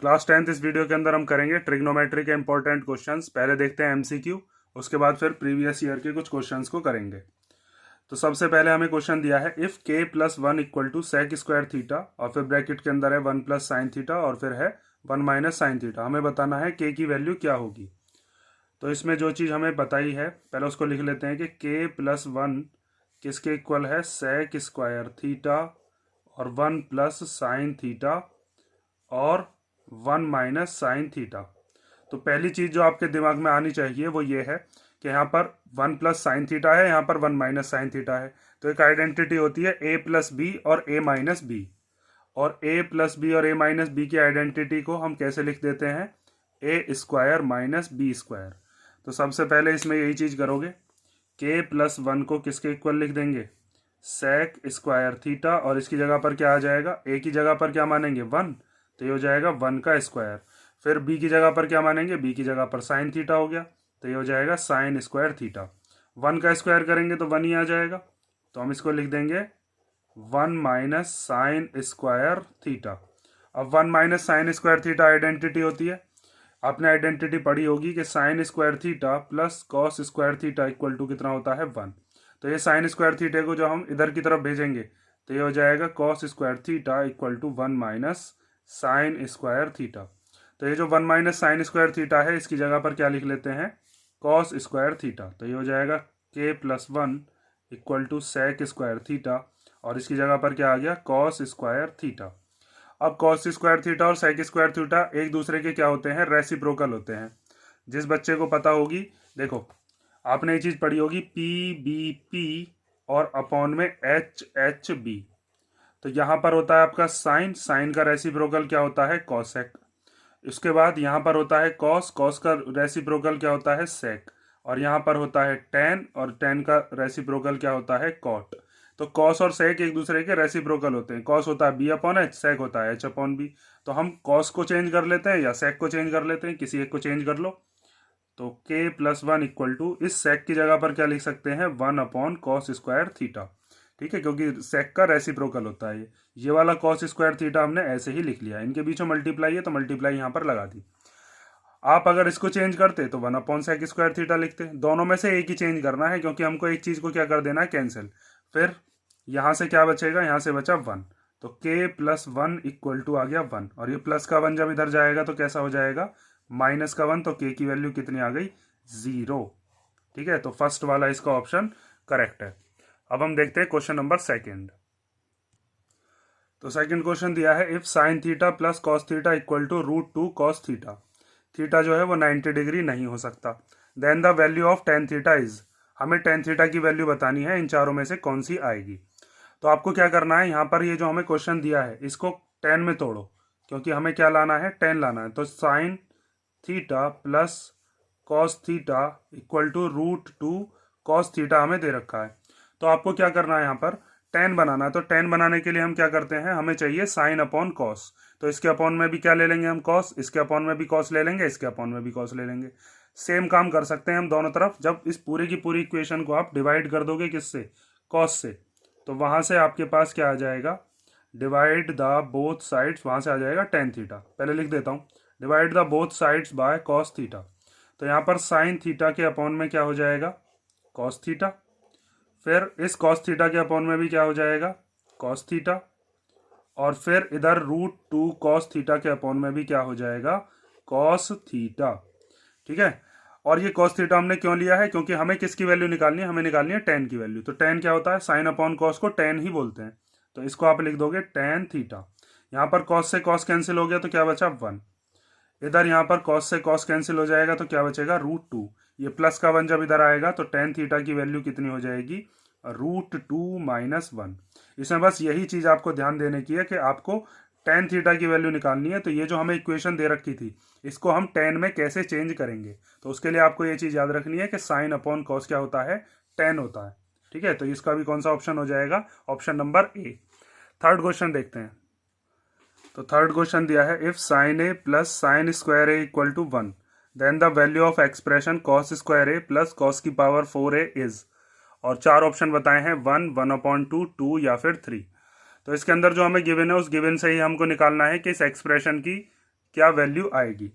Class 10th इस video के अंदर हम करेंगे ट्रिग्नोमेट्री के इंपॉर्टेंट क्वेश्चंस। पहले देखते हैं एमसीक्यू, उसके बाद फिर प्रीवियस ईयर के कुछ क्वेश्चंस को करेंगे। तो सबसे पहले हमें क्वेश्चन दिया है if k plus one equal to sec square theta, और फिर ब्रैकेट के अंदर है वन प्लस साइन थीटा और फिर है वन माइनस साइन थीटा। हमें बताना है k की वैल्यू क्या होगी। तो इसमें जो चीज़ हमें बताई है पहले उसको लिख लेते हैं कि k प्लस वन किसके इक्वल है, सेक स्क्वायर थीटा और वन प्लस साइन थीटा और वन माइनस साइन थीटा। तो पहली चीज़ जो आपके दिमाग में आनी चाहिए वो ये है कि यहाँ पर वन प्लस साइन थीटा है, यहाँ पर वन माइनस साइन थीटा है। तो एक आइडेंटिटी होती है ए प्लस बी और ए माइनस बी, और ए प्लस बी और ए माइनस बी की आइडेंटिटी को हम कैसे लिख देते हैं, ए स्क्वायर माइनस बी स्क्वायर। तो सबसे पहले इसमें यही चीज़ करोगे, के प्लस वन को किसके इक्वल लिख देंगे, सेक स्क्वायर थीटा, और इसकी जगह पर क्या आ जाएगा, ए की जगह पर क्या मानेंगे वन, तो ये हो जाएगा वन का स्क्वायर। फिर बी की जगह पर क्या मानेंगे, बी की जगह पर साइन थीटा हो गया, तो ये हो जाएगा साइन स्क्वायर थीटा। वन का स्क्वायर करेंगे तो वन ही आ जाएगा, तो हम इसको लिख देंगे one minus sine square theta. अब one minus sine square theta identity होती है, आपने आइडेंटिटी पढ़ी होगी कि sine square theta plus cos square theta equal to कितना होता है, वन। तो ये साइन स्क्वायर थीटे को जो हम इधर की तरफ भेजेंगे तो ये हो जाएगा cos square theta equal to one minus sine square theta. तो ये जो one minus sine square theta है इसकी जगह पर क्या लिख लेते हैं, कॉस स्क्वायर थीटा। तो ये हो जाएगा k plus one equal to sec square theta, और इसकी जगह पर क्या आ गया, कॉस स्क्वायर थीटा। अब कॉस स्क्वायर थीटा और सेक स्क्वायर थीटा एक दूसरे के क्या होते हैं, रेसिप्रोकल होते हैं। जिस बच्चे को पता होगी, देखो आपने ये चीज़ पढ़ी होगी पी बी पी और अपॉन में एच एच बी। तो यहाँ पर होता है आपका साइन, साइन का रेसिप्रोकल क्या होता है, कॉसेक। उसके बाद यहाँ पर होता है कॉस, कॉस का रेसिप्रोकल क्या होता है, सेक। और यहाँ पर होता है टेन, और टेन का रेसिप्रोकल क्या होता है, कॉट। तो कॉस और सेक एक दूसरे के रेसिप्रोकल होते हैं। कॉस होता है बी अपॉन एच, सेक होता है एच अपॉन बी। तो हम कॉस को चेंज कर लेते हैं या सेक को चेंज कर लेते हैं, किसी एक को चेंज कर लो। तो k plus one equal to इस सेक की जगह पर क्या लिख सकते हैं, one upon cos square theta. ठीक है, क्योंकि सेक का रेसिप्रोकल होता है ये वाला कॉस स्क्वायर थीटा हमने ऐसे ही लिख लिया, इनके बीच में मल्टीप्लाई है तो मल्टीप्लाई यहाँ पर लगा दी। आप अगर इसको चेंज करते तो one upon sec square theta लिखते। दोनों में से एक ही चेंज करना है क्योंकि हमको एक चीज़ को क्या कर देना है, कैंसिल। फिर यहाँ से क्या बचेगा, यहाँ से बचा वन, तो k plus one equal to आ गया वन, और ये प्लस का वन जब इधर जाएगा तो कैसा हो जाएगा, माइनस का वन। तो k की वैल्यू कितनी आ गई, जीरो। ठीक है, तो फर्स्ट वाला इसका ऑप्शन करेक्ट है। अब हम देखते हैं क्वेश्चन नंबर सेकंड। तो सेकंड क्वेश्चन दिया है if sine theta plus cos theta equal to root two cos theta. Theta जो है वो 90 डिग्री नहीं हो सकता। Then the value of tan theta is, हमें टेन थीटा की वैल्यू बतानी है, इन चारों में से कौन सी आएगी। तो आपको क्या करना है, यहाँ पर ये जो हमें क्वेश्चन दिया है इसको टेन में तोड़ो, क्योंकि हमें क्या लाना है, टेन लाना है। तो sine theta plus cos theta equal to root two cos theta हमें दे रखा है। तो आपको क्या करना है, यहाँ पर टेन बनाना है। तो टेन बनाने के लिए हम क्या करते हैं, हमें चाहिए साइन अपॉन कॉस। तो इसके अपॉन में भी क्या ले लेंगे हम, कॉस। इसके अपॉन में भी कॉस ले लेंगे, इसके अपॉन में भी कॉस ले लेंगे। सेम काम कर सकते हैं हम दोनों तरफ। जब इस पूरी की पूरी इक्वेशन को आप डिवाइड कर दोगे किससे, कॉस से, तो वहां से आपके पास क्या आ जाएगा, डिवाइड द बोथ साइड्स, वहां से आ जाएगा टेन थीटा। पहले लिख देता हूँ, divide the both sides by cos theta. तो यहाँ पर साइन थीटा के अपॉन में क्या हो जाएगा, कॉस थीटा। फिर इस कॉस थीटा के अपॉन में भी क्या हो जाएगा, कॉस थीटा। और फिर इधर रूट टू कॉस थीटा के अपॉन में भी क्या हो जाएगा, कॉस थीटा। ठीक है, और ये कॉस थीटा हमने क्यों लिया है, क्योंकि हमें किसकी वैल्यू निकालनी है, हमें निकालनी है टेन की वैल्यू। तो टेन क्या होता है, साइन अपॉन कॉस को टेन ही बोलते हैं। तो इसको आप लिख दोगे टेन थीटा। यहाँ पर कॉस से कॉस कैंसिल हो गया तो क्या बचा, वन। इधर यहाँ पर कॉस से कॉस कैंसिल हो जाएगा तो क्या बचेगा, रूट टू। ये प्लस का वन जब इधर आएगा तो टेन थीटा की वैल्यू कितनी हो जाएगी, रूट टू माइनस वन। इसमें बस यही चीज आपको ध्यान देने की है कि आपको टेन थीटा की वैल्यू निकालनी है। तो ये जो हमें इक्वेशन दे रखी थी इसको हम टेन में कैसे चेंज करेंगे, तो उसके लिए आपको ये चीज याद रखनी है कि साइन अपॉन कॉस क्या होता है, टेन होता है। ठीक है, तो इसका भी कौन सा ऑप्शन हो जाएगा, option number A. Third question देखते हैं। तो थर्ड क्वेश्चन दिया है if sine A plus sine square A equal to one, then the value of expression cos square A plus cos की पावर फोर ए इज। और चार option बताए हैं, one, one upon two, two या फिर three. तो इसके अंदर जो हमें गिवन है उस गिवन से ही हमको निकालना है कि इस एक्सप्रेशन की क्या वैल्यू आएगी।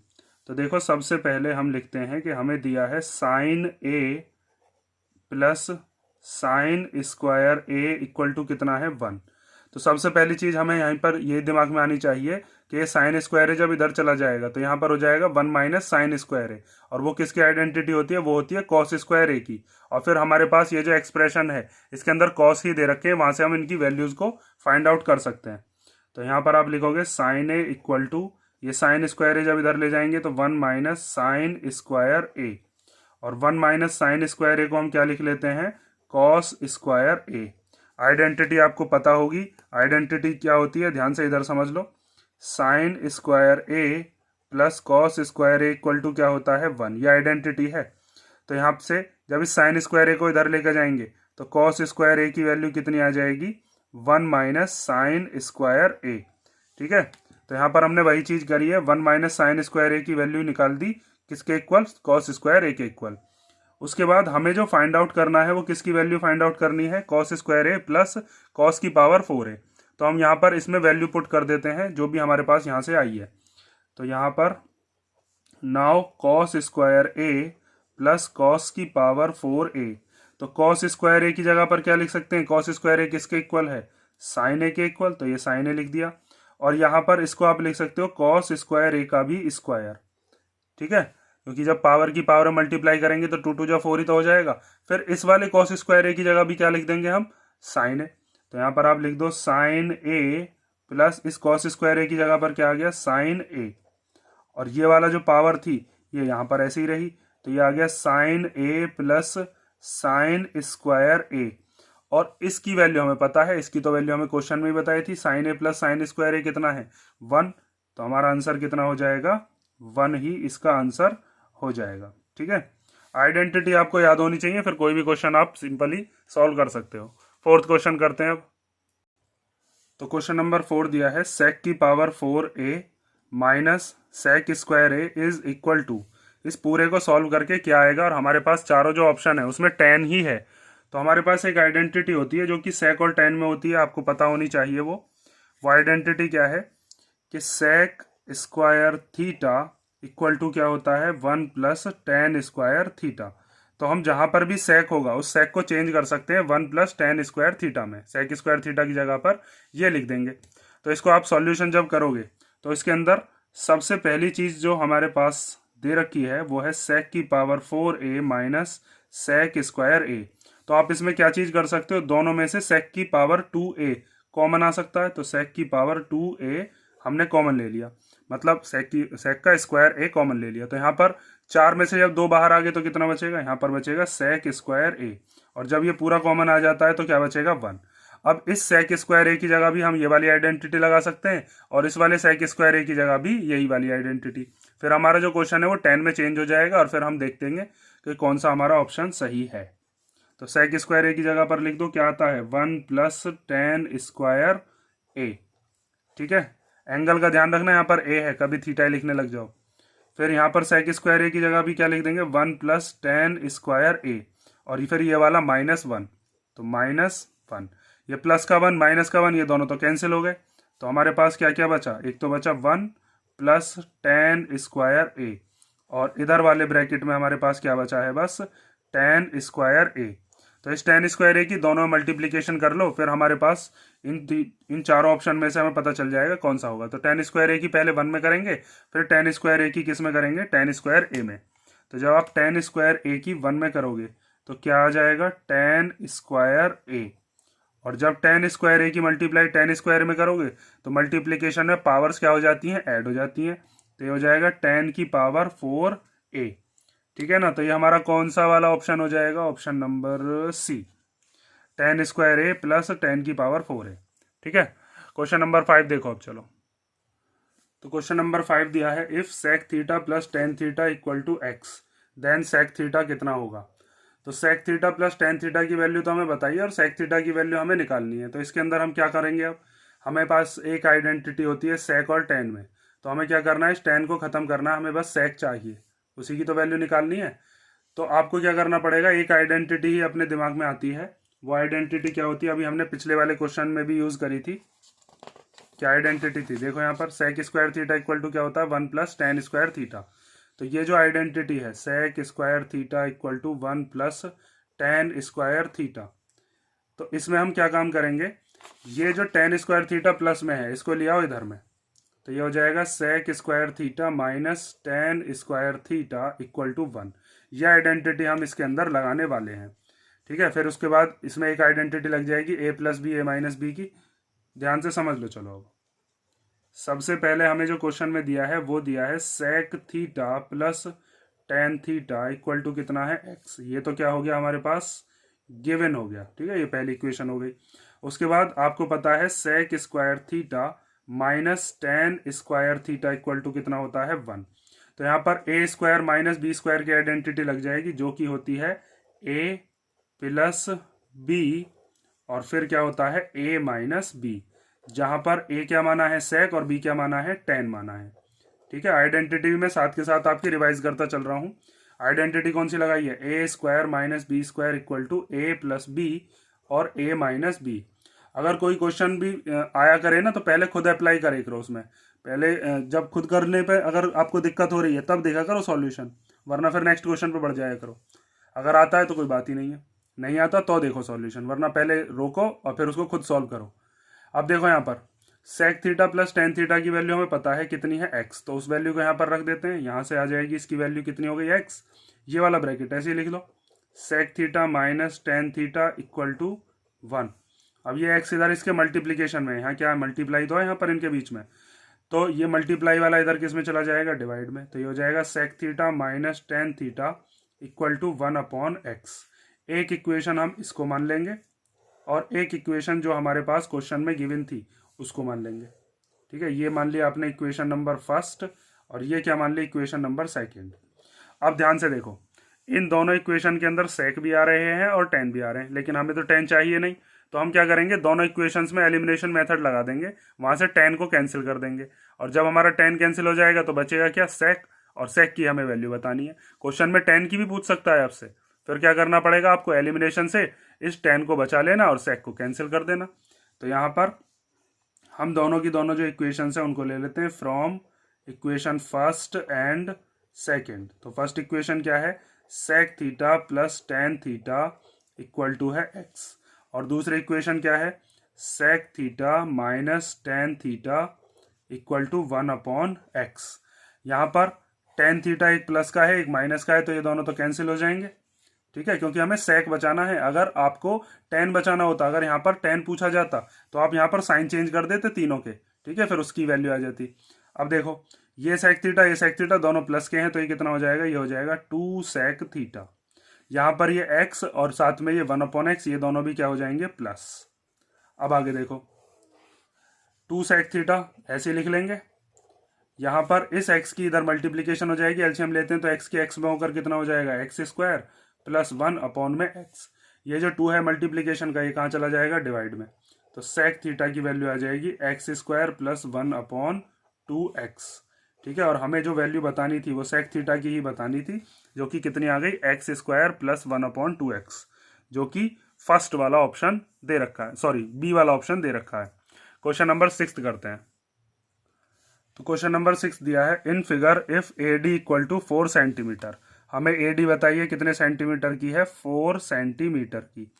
तो देखो सबसे पहले हम लिखते हैं कि हमें दिया है sine A plus sine square A equal to कितना है 1। तो सबसे पहली चीज हमें यहाँ पर ये दिमाग में आनी चाहिए कि ये साइन स्क्वायर है जब इधर चला जाएगा तो यहाँ पर हो जाएगा 1 माइनस साइन स्क्वायर है, और वो किसकी आइडेंटिटी होती है, वो होती है कॉस स्क्वायर ए की। और फिर हमारे पास ये जो एक्सप्रेशन है इसके अंदर कॉस ही दे रखे हैं, वहां से हम इनकी वैल्यूज को फाइंड आउट कर सकते हैं। तो यहाँ पर आप लिखोगे साइन ए इक्वल टू, ये साइन स्क्वायर ए जब इधर ले जाएंगे तो 1 माइनस साइन स्क्वायर ए, और 1 माइनस साइन स्क्वायर ए को हम क्या लिख लेते हैं, कॉस स्क्वायर ए। आइडेंटिटी आपको पता होगी, आइडेंटिटी क्या होती है ध्यान से इधर समझ लो, sine square A plus cos square A equal to क्या होता है 1, ये आइडेंटिटी है। तो यहाँ से जब इस साइन स्क्वायर ए को इधर लेकर जाएंगे तो कॉस स्क्वायर ए की वैल्यू कितनी आ जाएगी, 1 माइनस साइन स्क्वायर ए। ठीक है, तो यहाँ पर हमने वही चीज करी है, 1 माइनस साइन स्क्वायर ए की वैल्यू निकाल दी, किसके इक्वल, कॉस स्क्वायर ए के इक्वल। उसके बाद हमें जो फाइंड आउट करना है वो किसकी वैल्यू फाइंड आउट करनी है, cos square A plus cos की पावर 4 है। तो हम यहाँ पर इसमें वैल्यू पुट कर देते हैं जो भी हमारे पास यहाँ से आई है। तो यहाँ पर now cos square A plus cos की पावर 4a। तो कॉस स्क्वायर ए की जगह पर क्या लिख सकते हैं, कॉस स्क्वायर ए किसके इक्वल है, साइन ए के इक्वल, तो ये साइन ए लिख दिया। और यहाँ पर इसको आप लिख सकते हो कॉस स्क्वायर ए का भी स्क्वायर। ठीक है, क्योंकि जब पावर की पावर मल्टीप्लाई करेंगे तो 2 2 जा 4 ही तो हो जाएगा। फिर इस वाले कॉस स्क्वायर ए की जगह भी क्या लिख देंगे हम, साइन ए। तो यहाँ पर आप लिख दो साइन ए प्लस इस कॉस स्क्वायर ए की जगह पर क्या आ गया, साइन ए। और ये वाला जो पावर थी ये यहाँ पर ऐसे ही रही, तो ये आ गया sign A plus sine square ए। और इसकी वैल्यू हमें पता है, इसकी तो वैल्यू हमें क्वेश्चन में ही बताई थी, sign A plus sine square ए कितना है 1। तो हमारा आंसर कितना हो जाएगा, 1 ही इसका आंसर हो जाएगा। ठीक है, आइडेंटिटी आपको याद होनी चाहिए, फिर कोई भी क्वेश्चन आप सिंपली सॉल्व कर सकते हो। फोर्थ क्वेश्चन करते हैं अब। तो क्वेश्चन नंबर 4 दिया है सेक की power 4a minus sec square A is equal to, इस पूरे को सॉल्व करके क्या आएगा, और हमारे पास चारों जो ऑप्शन है उसमें tan ही है। तो हमारे पास एक आइडेंटिटी होती है जो कि सेक और tan में होती है, आपको पता होनी चाहिए वो आइडेंटिटी क्या है कि sec square theta equal to क्या होता है 1 प्लस tan स्क्वायर थीटा। तो हम जहां पर भी सेक होगा उस सेक को चेंज कर सकते हैं 1 प्लस tan स्क्वायर थीटा में, सेक स्क्वायर थीटा की जगह पर ये लिख देंगे। तो इसको आप सॉल्यूशन जब करोगे तो इसके अंदर सबसे पहली चीज जो हमारे पास दे रखी है वो है सेक की power 4a minus sec square A. तो आप इसमें क्या चीज कर सकते हो, दोनों में से सेक की पावर 2a कॉमन आ सकता है, तो सेक की पावर 2a हमने कॉमन ले लिया, मतलब सेक का स्क्वायर ए कॉमन ले लिया। तो यहाँ पर 4 में से जब 2 बाहर आ गए तो कितना बचेगा, यहाँ पर बचेगा सेक स्क्वायर ए, और जब ये पूरा कॉमन आ जाता है तो क्या बचेगा 1। अब इस सेक स्क्वायर ए की जगह भी हम ये वाली आइडेंटिटी लगा सकते हैं, और इस वाले सेक स्क्वायर ए की जगह भी यही वाली आइडेंटिटी। फिर हमारा जो क्वेश्चन है वो 10 में चेंज हो जाएगा, और फिर हम देख देंगे कि कौन सा हमारा ऑप्शन सही है। तो सेक स्क्वायर ए की जगह पर लिख दो क्या आता है 1 प्लस tan स्क्वायर ए। ठीक है, एंगल का ध्यान रखना, यहाँ पर ए है, कभी थीटा लिखने लग जाओ। फिर यहाँ पर सेक स्क्वायर ए की जगह भी क्या लिख देंगे 1 प्लस tan स्क्वायर ए, और फिर ये वाला -1, तो -1, ये प्लस का 1 माइनस का 1 ये दोनों तो कैंसिल हो गए। तो हमारे पास क्या क्या बचा, एक तो बचा 1 प्लस tan स्क्वायर ए, और इधर वाले ब्रैकेट में हमारे पास क्या बचा है, बस tan स्क्वायर ए। तो इस tan स्क्वायर ए की दोनों मल्टीप्लीकेशन कर लो, फिर हमारे पास इन चारों ऑप्शन में से हमें पता चल जाएगा कौन सा होगा। तो tan स्क्वायर ए की पहले 1 में करेंगे, फिर tan स्क्वायर ए की किस में करेंगे, tan स्क्वायर ए में। तो जब आप tan स्क्वायर ए की 1 में करोगे तो क्या आ जाएगा tan स्क्वायर ए, और जब tan स्क्वायर ए की मल्टीप्लाई tan स्क्वायर में करोगे तो मल्टीप्लीकेशन में पावर्स क्या हो जाती हैं, ऐड हो जाती हैं। तो ये हो जाएगा tan की पावर 4a। ठीक है ना, तो ये हमारा कौन सा वाला ऑप्शन हो जाएगा, option number C, tan square A plus tan की पावर 4a। ठीक है, क्वेश्चन नंबर 5 देखो अब चलो। तो क्वेश्चन नंबर 5 दिया है if sec theta plus tan theta equal to x then sec theta कितना होगा। तो sec theta plus tan theta की वैल्यू तो हमें बताइए, और सेक थीटा की वैल्यू हमें निकालनी है। तो इसके अंदर हम क्या करेंगे, अब हमें पास एक आइडेंटिटी होती है सेक और tan में, तो हमें क्या करना है, इस tan को खत्म करना है, हमें बस सेक चाहिए, उसी की तो वैल्यू निकालनी है। तो आपको क्या करना पड़ेगा, एक आइडेंटिटी ही अपने दिमाग में आती है, वो आइडेंटिटी क्या होती है, अभी हमने पिछले वाले क्वेश्चन में भी यूज करी थी। क्या आइडेंटिटी थी, देखो यहाँ पर sec square theta equal to क्या होता है 1 प्लस टेन स्क्वायर थीटा। तो ये जो आइडेंटिटी है sec square theta equal to 1 plus tan square theta, तो इसमें हम क्या काम करेंगे, ये जो टेन स्क्वायर थीटा प्लस में है इसको ले आओ इधर में, तो ये हो जाएगा sec square theta minus tan square theta equal to 1। यह आइडेंटिटी हम इसके अंदर लगाने वाले हैं। ठीक है, फिर उसके बाद इसमें एक आइडेंटिटी लग जाएगी ए प्लस बी ए माइनस बी की। ध्यान से समझ लो। चलो अब सबसे पहले हमें जो क्वेश्चन में दिया है वो दिया है sec theta plus tan theta equal to कितना है एक्स। ये तो क्या हो गया हमारे पास गिवन हो गया। ठीक है, ये पहली इक्वेशन हो गई। उसके बाद आपको पता है sec square theta minus tan square theta equal to कितना होता है 1। तो यहाँ पर A square minus B square की आइडेंटिटी लग जाएगी जो कि होती है ए प्लस बी और फिर क्या होता है ए माइनस बी, जहां पर ए क्या माना है सेक और बी क्या माना है टेन माना है। ठीक है, आइडेंटिटी में साथ के साथ आपकी रिवाइज करता चल रहा हूं। आइडेंटिटी कौन सी लगाई है, A square minus B square equal to A plus B और ए माइनस बी। अगर कोई क्वेश्चन भी आया करे ना तो पहले खुद अप्लाई करे करो उसमें। पहले जब खुद करने पे अगर आपको दिक्कत हो रही है तब देखा करो सॉल्यूशन, वरना फिर नेक्स्ट क्वेश्चन पे बढ़ जाया करो। अगर आता है तो कोई बात ही नहीं है, नहीं आता तो देखो सॉल्यूशन, वरना पहले रोको और फिर उसको खुद सॉल्व करो। अब देखो यहाँ पर sec theta plus tan theta की वैल्यू हमें पता है कितनी है एक्स, तो उस वैल्यू को यहाँ पर रख देते हैं। यहाँ से आ जाएगी इसकी वैल्यू कितनी हो गई एक्स, ये वाला ब्रैकेट ऐसे ही लिख लो sec theta minus tan theta equal to 1। अब ये एक्स इधर इसके मल्टीप्लीकेशन में, यहाँ क्या है मल्टीप्लाई तो है यहाँ पर इनके बीच में, तो ये मल्टीप्लाई वाला इधर किस में चला जाएगा डिवाइड में। तो ये हो जाएगा sec theta minus tan theta equal to 1 upon x. एक इक्वेशन हम इसको मान लेंगे और एक इक्वेशन जो हमारे पास क्वेश्चन में गिवन थी उसको मान लेंगे। ठीक है, ये मान लिया आपने इक्वेशन नंबर फर्स्ट और ये क्या मान लिया इक्वेशन नंबर सेकंड। अब ध्यान से देखो, इन दोनों इक्वेशन के अंदर सेक भी आ रहे हैं और टेन भी आ रहे हैं, लेकिन हमें तो टेन चाहिए नहीं, तो हम क्या करेंगे दोनों इक्वेशंस में एलिमिनेशन मेथड लगा देंगे, वहां से टेन को कैंसिल कर देंगे और जब हमारा टेन कैंसिल हो जाएगा तो बचेगा क्या सेक, और सेक की हमें वैल्यू बतानी है। क्वेश्चन में टेन की भी पूछ सकता है आपसे, फिर क्या करना पड़ेगा आपको एलिमिनेशन से इस टेन को बचा लेना और सेक को कैंसिल कर देना। तो यहाँ पर हम दोनों की दोनों जो इक्वेशंस हैं उनको ले लेते हैं from equation first and second. तो फर्स्ट इक्वेशन क्या है sec theta plus tan theta equal to है एक्स, और दूसरी इक्वेशन क्या है sec theta minus tan theta equal to 1 upon x. यहाँ पर टेन थीटा एक प्लस का है एक माइनस का है, तो ये दोनों तो कैंसिल हो जाएंगे। ठीक है, क्योंकि हमें सेक बचाना है। अगर आपको टेन बचाना होता, अगर यहाँ पर टेन पूछा जाता तो आप यहाँ पर साइन चेंज कर देते तीनों के। ठीक है, फिर उसकी वैल्यू आ जाती। अब देखो ये सेक थीटा दोनों प्लस के हैं, तो ये कितना हो जाएगा, ये हो जाएगा 2 सेक थीटा। यहाँ पर ये एक्स और साथ में ये 1 अपॉन एक्स, ये दोनों भी क्या हो जाएंगे प्लस। अब आगे देखो 2 सेक थीटा ऐसे लिख लेंगे, यहाँ पर इस एक्स की इधर मल्टीप्लीकेशन हो जाएगी, एलसीएम लेते हैं तो एक्स के एक्स में होकर कितना हो जाएगा एक्स स्क्वायर प्लस 1 अपॉन में एक्स। ये जो 2 है मल्टीप्लीकेशन का, ये कहाँ चला जाएगा डिवाइड में, तो सेक थीटा की वैल्यू आ जाएगी x square plus 1 upon 2x। ठीक है, और हमें जो वैल्यू बतानी थी वो सेक थीटा की ही बतानी थी, जो कि कितनी आ गई x square plus 1 upon 2x, जो कि फर्स्ट वाला ऑप्शन दे रखा है, सॉरी बी वाला ऑप्शन दे रखा है। क्वेश्चन नंबर 6 करते हैं। तो क्वेश्चन नंबर 6 दिया है in figure if A D equal to 4 centimetre. हमें ए डी बताइए कितने सेंटीमीटर की है 4 सेंटीमीटर की।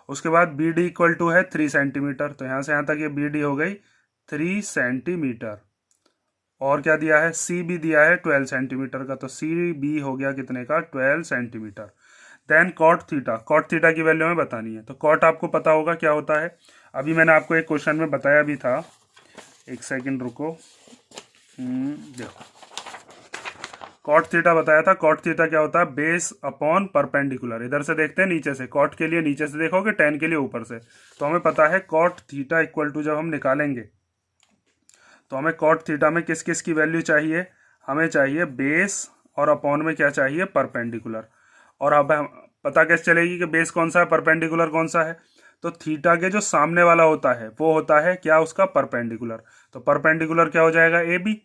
उसके बाद बी डी इक्वल टू है 3 सेंटीमीटर, तो यहाँ से यहाँ तक ये बी डी हो गई 3 सेंटीमीटर। और क्या दिया है सी बी दिया है 12 सेंटीमीटर का, तो सी बी हो गया कितने का 12 सेंटीमीटर। देन कॉट थीटा की वैल्यू हमें बतानी है। तो कॉट आपको पता होगा क्या होता है, अभी मैंने आपको एक क्वेश्चन में बताया भी था, एक सेकंड रुको। देखो कॉट थीटा बताया था। कॉट थीटा क्या होता है बेस अपॉन परपेंडिकुलर। इधर से देखते हैं नीचे से, कॉट के लिए नीचे से देखोगे, टेन के लिए ऊपर से। तो हमें पता है कॉट थीटा इक्वल टू जब हम निकालेंगे तो हमें कॉट थीटा में किस किस की वैल्यू चाहिए, हमें चाहिए बेस और अपॉन में क्या चाहिए परपेंडिकुलर। और अब पता कैसे चलेगी कि बेस कौन सा है परपेंडिकुलर कौन सा है, तो थीटा के जो सामने वाला होता है वो होता है क्या उसका परपेंडिकुलर। तो परपेंडिकुलर क्या हो जाएगा ए बी,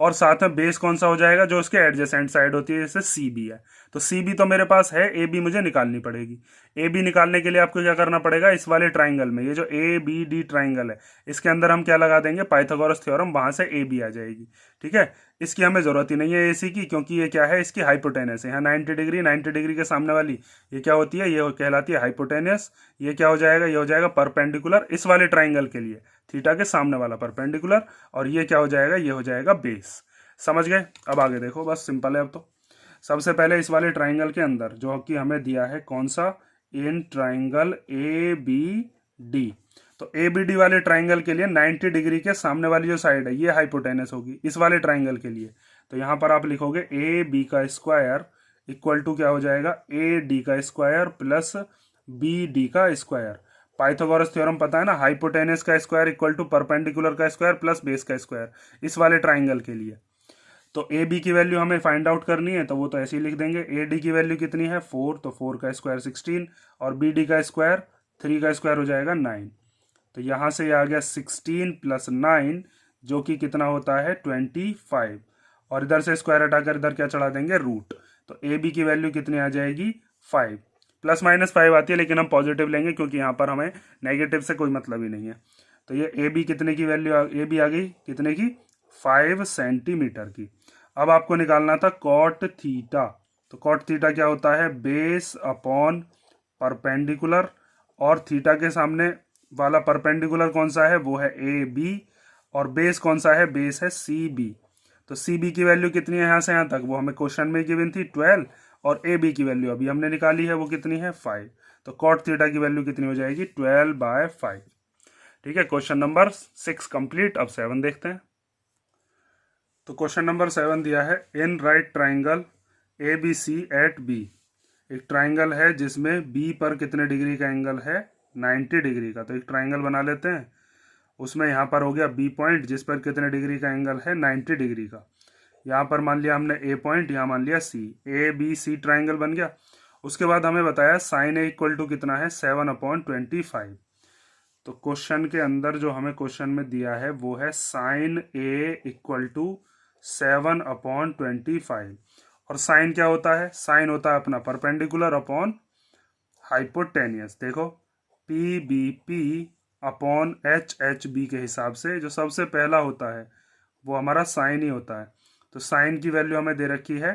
और साथ में बेस कौन सा हो जाएगा, जो उसके एडजेसेंट साइड होती है, जैसे सी बी है। तो सी बी तो मेरे पास है, ए बी मुझे निकालनी पड़ेगी। ए बी निकालने के लिए आपको क्या करना पड़ेगा, इस वाले ट्राइंगल में, ये जो ए बी डी ट्राइंगल है, इसके अंदर हम क्या लगा देंगे, पाइथागोरस थ्योरम, वहां से ए बी आ जाएगी। ठीक है, इसकी हमें जरूरत ही नहीं है ए सी की, क्योंकि ये क्या है, इसकी हाइपोटेनस है। यहाँ 90 डिग्री, 90 डिग्री के सामने वाली ये क्या होती है, ये कहलाती है हाइपोटेनस। ये क्या हो जाएगा, ये हो जाएगा परपेंडिकुलर इस वाले ट्राइंगल के लिए, थीटा के सामने वाला परपेंडिकुलर। और ये क्या हो जाएगा, ये हो जाएगा बेस। समझ गए? अब आगे देखो, बस सिंपल है अब तो। सबसे पहले इस वाले ट्राइंगल के अंदर जो कि हमें दिया है कौन सा, in triangle A B D, तो ए बी डी वाले ट्राइंगल के लिए 90 डिग्री के सामने वाली जो साइड है ये हाइपोटेनस होगी इस वाले ट्राइंगल के लिए। तो यहां पर आप लिखोगे ए बी का स्क्वायर इक्वल टू क्या हो जाएगा, ए डी का स्क्वायर प्लस बी डी का स्क्वायर। पाइथागोरस थ्योरम पता है ना, हाइपोटेनस का स्क्वायर इक्वल टू परपेंडिकुलर का स्क्वायर प्लस बेस का स्क्वायर, इस वाले ट्राइंगल के लिए। तो ए बी की वैल्यू हमें फाइंड आउट करनी है, तो वो तो ऐसे ही लिख देंगे। ए डी की वैल्यू कितनी है 4, तो 4 का स्क्वायर 16, और बी डी का स्क्वायर 3 का स्क्वायर हो जाएगा 9। तो यहाँ से ये आ गया 16 प्लस 9, जो कि कितना होता है 25। और इधर से स्क्वायर हटाकर इधर क्या चढ़ा देंगे, रूट। तो ए बी की वैल्यू कितनी आ जाएगी 5, प्लस माइनस 5 आती है, लेकिन हम पॉजिटिव लेंगे क्योंकि यहाँ पर हमें नेगेटिव से कोई मतलब ही नहीं है। तो ये ए बी कितने की वैल्यू, ए बी आ गई कितने की, 5 सेंटीमीटर की। अब आपको निकालना था कॉट थीटा। तो कॉट थीटा क्या होता है, बेस अपॉन परपेंडिकुलर, और थीटा के सामने वाला परपेंडिकुलर कौन सा है, वो है ए बी, और बेस कौन सा है, बेस है सी बी। तो सी बी की वैल्यू कितनी है यहाँ से यहाँ तक, वो हमें क्वेश्चन में गिवन थी 12, और ए बी की वैल्यू अभी हमने निकाली है, वो कितनी है 5। तो कॉट थीटा की वैल्यू कितनी हो जाएगी 12/5। ठीक है, क्वेश्चन नंबर 6 कंप्लीट। अब 7 देखते हैं। तो क्वेश्चन नंबर 7 दिया है, in right triangle A B C at B. एक ट्राइंगल है जिसमें बी पर कितने डिग्री का एंगल है, 90 डिग्री का। तो एक ट्राइंगल बना लेते हैं, उसमें यहाँ पर हो गया बी पॉइंट जिस पर कितने डिग्री का एंगल है, 90 डिग्री का। यहाँ पर मान लिया हमने ए पॉइंट, यहाँ मान लिया सी, ए बी सी ट्राइंगल बन गया। उसके बाद हमें बताया साइन ए इक्वल टू कितना है, 7/25। तो क्वेश्चन के अंदर जो हमें क्वेश्चन में दिया है वो है साइन ए इक्वल टू 7/25। और साइन क्या होता है, साइन होता है अपना परपेंडिकुलर अपॉन हाइपोटेनियस। देखो P B P upon H H B के हिसाब से जो सबसे पहला होता है वो हमारा साइन ही होता है। तो साइन की वैल्यू हमें दे रखी है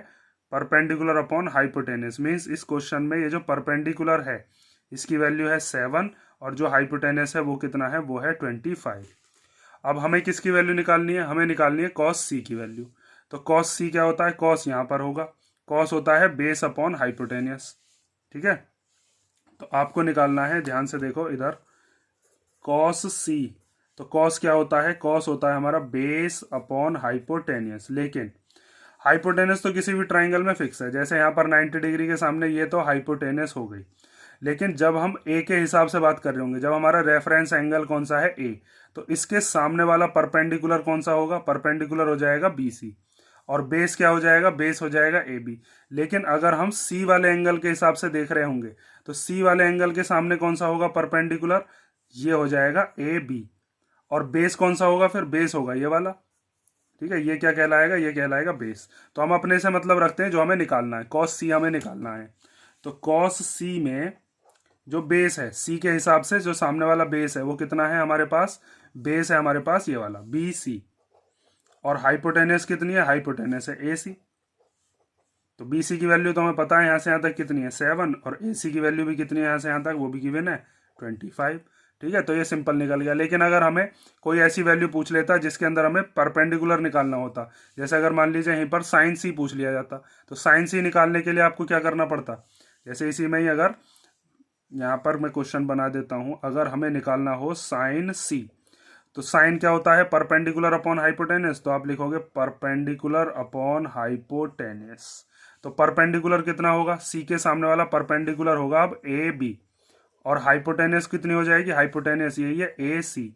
परपेंडिकुलर अपॉन हाइपोटेनियस, मीन्स इस क्वेश्चन में ये जो परपेंडिकुलर है इसकी वैल्यू है 7, और जो हाइपोटेनस है वो कितना है, वो है 25। अब हमें किसकी वैल्यू निकालनी है, हमें निकालनी है कॉस सी की वैल्यू। तो कॉस सी क्या होता है, कॉस यहाँ पर होगा, कॉस होता है बेस अपॉन हाइपोटेनियस। ठीक है, तो आपको निकालना है, ध्यान से देखो इधर, कॉस सी। तो कॉस क्या होता है, कॉस होता है हमारा बेस अपॉन हाइपोटेनियस। लेकिन हाइपोटेनस तो किसी भी ट्राइंगल में फिक्स है, जैसे यहाँ पर 90 डिग्री के सामने ये तो हाइपोटेनस हो गई। लेकिन जब हम ए के हिसाब से बात कर रहे होंगे, जब हमारा रेफरेंस एंगल कौन सा है ए, तो इसके सामने वाला परपेंडिकुलर कौन सा होगा, परपेंडिकुलर हो जाएगा बी सी, और बेस क्या हो जाएगा, बेस हो जाएगा ए बी। लेकिन अगर हम सी वाले एंगल के हिसाब से देख रहे होंगे तो सी वाले एंगल के सामने कौन सा होगा परपेंडिकुलर, ये हो जाएगा ए बी, और बेस कौन सा होगा, फिर बेस होगा ये वाला। ठीक है, ये क्या कहलाएगा, ये कहलाएगा बेस। तो हम अपने से मतलब रखते हैं जो हमें निकालना है, कॉस सी हमें निकालना है। तो कॉस सी में जो बेस है सी के हिसाब से, जो सामने वाला बेस है वो कितना है हमारे पास, बेस है हमारे पास ये वाला बी सी, और हाइपोटेनस कितनी है, हाइपोटेनस है ए सी। तो बी सी की वैल्यू तो हमें पता है यहाँ से यहाँ तक कितनी है 7, और ए सी की वैल्यू भी कितनी है यहाँ से यहाँ तक, वो भी गिवन है 25। ठीक है, तो ये सिंपल निकल गया। लेकिन अगर हमें कोई ऐसी वैल्यू पूछ लेता जिसके अंदर हमें परपेंडिकुलर निकालना होता, जैसे अगर मान लीजिए यहीं पर साइन सी पूछ लिया जाता, तो साइन सी निकालने के लिए आपको क्या करना पड़ता, जैसे इसी में ही अगर यहाँ पर मैं क्वेश्चन बना देता हूँ, अगर हमें निकालना हो साइन सी, तो साइन क्या होता है परपेंडिकुलर अपॉन हाइपोटेनस। तो आप लिखोगे परपेंडिकुलर अपॉन हाइपोटेनस। तो परपेंडिकुलर कितना होगा, सी के सामने वाला परपेंडिकुलर होगा अब ए बी, और हाइपोटेनस कितनी हो जाएगी, हाइपोटेनस यही है ए सी।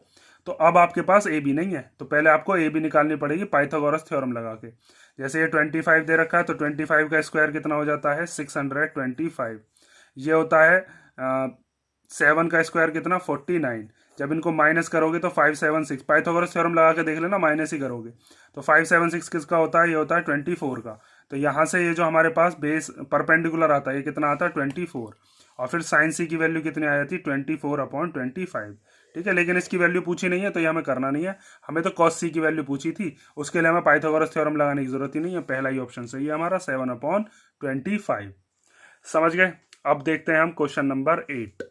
तो अब आपके पास ए बी नहीं है, तो पहले आपको ए बी निकालनी पड़ेगी पाइथागोरस थ्योरम लगा के। जैसे ये 25 दे रखा है, तो 25 का स्क्वायर कितना हो जाता है 625। ये होता है 7 का स्क्वायर कितना 49। जब इनको माइनस करोगे तो 5 7 6, पाइथागोरस थ्योरम लगा के देख लेना, माइनस ही करोगे तो 576 किसका होता है, ये होता है 24 का। तो यहाँ से ये जो हमारे पास बेस परपेंडिकुलर आता है ये कितना आता है 24, और फिर साइन सी की वैल्यू कितनी आ जाती है 24/25। ठीक है, लेकिन इसकी वैल्यू पूछी नहीं है तो ये हमें करना नहीं है, हमें तो कॉस सी की वैल्यू पूछी थी, उसके लिए हमें पाइथागोरस थ्योरम लगाने की जरूरत ही नहीं है, पहला ही ऑप्शन सही है हमारा 7/25। समझ गए। अब देखते हैं हम क्वेश्चन नंबर 8।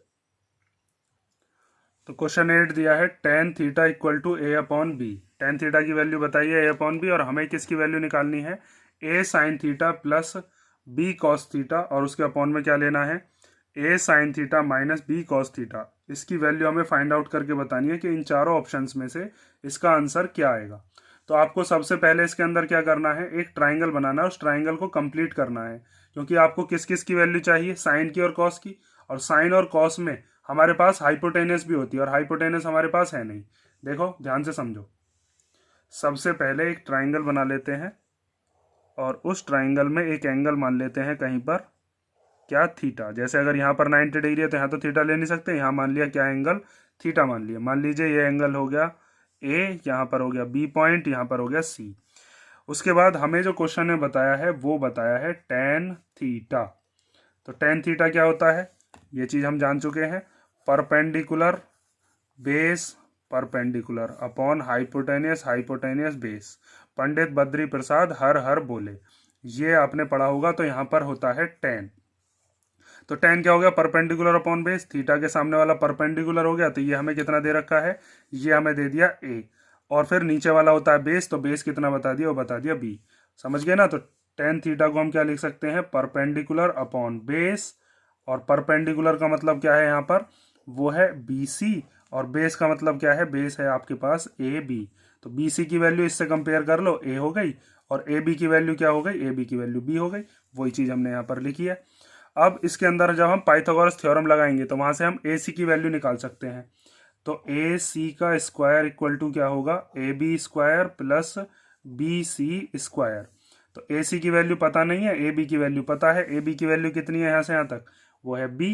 तो क्वेश्चन 8 दिया है tan theta equal to a/b। tan theta की वैल्यू बताइए a/b, और हमें किसकी वैल्यू निकालनी है a sine theta plus b cos theta, और उसके अपॉन में क्या लेना है a sine theta minus b cos theta. इसकी वैल्यू हमें फाइंड आउट करके बतानी है कि इन चारों ऑप्शंस में से इसका आंसर क्या आएगा। तो आपको सबसे पहले इसके अंदर क्या करना है, एक ट्राइंगल बनाना है, उस ट्राइंगल को कंप्लीट करना है, क्योंकि आपको किस किस की वैल्यू चाहिए, साइन की और कॉस की, और साइन और कॉस में हमारे पास हाइपोटेनस भी होती है, और हाइपोटेनस हमारे पास है नहीं। देखो ध्यान से समझो, सबसे पहले एक ट्राइंगल बना लेते हैं, और उस ट्राइंगल में एक एंगल मान लेते हैं कहीं पर क्या, थीटा। जैसे अगर यहाँ पर 90 डिग्री है तो यहाँ तो थीटा ले नहीं सकते, यहाँ मान लिया क्या एंगल, थीटा मान लिया। मान लीजिए ये एंगल हो गया ए, यहाँ पर हो गया बी पॉइंट, यहाँ पर हो गया सी। उसके बाद हमें जो क्वेश्चन ने बताया है वो बताया है tan थीटा। तो tan थीटा क्या होता है, ये चीज हम जान चुके हैं, perpendicular base perpendicular upon hypotenuse hypotenuse base. Pandit Badri Prasad हर हर बोले, ये आपने पढ़ा होगा। तो यहाँ पर होता है tan। तो tan क्या हो गया, परपेंडिकुलर अपॉन बेस, थीटा के सामने वाला परपेंडिकुलर हो गया, तो ये हमें कितना दे रखा है, ये हमें दे दिया a, और फिर नीचे वाला होता है बेस, तो बेस कितना बता दिया, वो बता दिया b। समझ गए ना। तो tan थीटा को हम क्या लिख सकते हैं, परपेंडिकुलर अपॉन बेस, और परपेंडिकुलर का मतलब क्या है यहाँ पर, वो है BC, और बेस का मतलब क्या है, बेस है आपके पास AB। तो BC की वैल्यू इससे कंपेयर कर लो, A हो गई, और AB की वैल्यू क्या हो गई, AB की वैल्यू B हो गई। वही चीज हमने यहाँ पर लिखी है। अब इसके अंदर जब हम पाइथागोरस थ्योरम लगाएंगे तो वहां से हम AC की वैल्यू निकाल सकते हैं। तो AC का स्क्वायर इक्वल टू क्या होगा, AB square plus BC square. तो AC की वैल्यू पता नहीं है, AB की वैल्यू पता है। AB की वैल्यू कितनी है यहाँ से यहाँ तक, वो है B,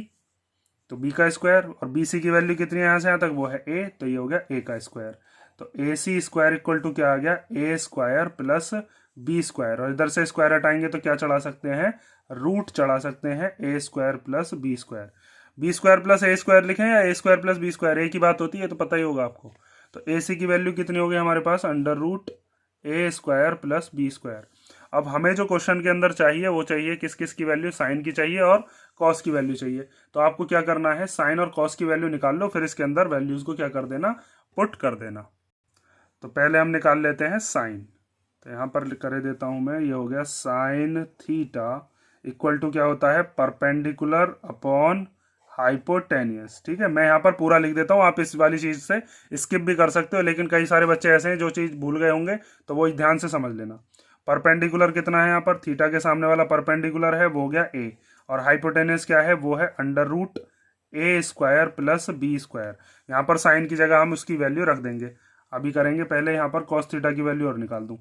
तो B का स्क्वायर, और BC की वैल्यू कितनी है यहाँ से यहाँ तक, वो है A, तो ये हो गया A का स्क्वायर। तो AC स्क्वायर इक्वल टू क्या आ गया, A square plus B square, और इधर से स्क्वायर हटाएंगे तो क्या चढ़ा सकते हैं, रूट चढ़ा सकते हैं, A square plus B square. B square plus A square लिखें या A square plus B square, एक ही बात होती है, तो पता ही होगा आपको। तो AC की वैल्यू कितनी होगी हमारे पास, under root A square plus B square. अब हमें जो क्वेश्चन के अंदर चाहिए वो चाहिए किस किस की वैल्यू, साइन की चाहिए और कॉस की वैल्यू चाहिए। तो आपको क्या करना है, साइन और कॉस की वैल्यू निकाल लो, फिर इसके अंदर वैल्यूज को क्या कर देना, पुट कर देना। तो पहले हम निकाल लेते हैं साइन। तो यहाँ पर कर देता हूं मैं, ये हो गया साइन थीटा इक्वल टू क्या होता है, परपेंडिकुलर अपॉन हाइपोटेनियस। ठीक है, मैं यहाँ पर पूरा लिख देता हूँ, आप इस वाली चीज से स्किप भी कर सकते हो, लेकिन कई सारे बच्चे ऐसे हैं जो चीज भूल गए होंगे, तो वो ध्यान से समझ लेना। परपेंडिकुलर कितना है यहाँ पर, थीटा के सामने वाला परपेंडिकुलर है वो हो गया A, और हाइपोटेनियस क्या है, वो है under root A square plus B square. यहाँ पर साइन की जगह हम उसकी वैल्यू रख देंगे, अभी करेंगे। पहले यहाँ पर कॉस थीटा की वैल्यू और निकाल दूं।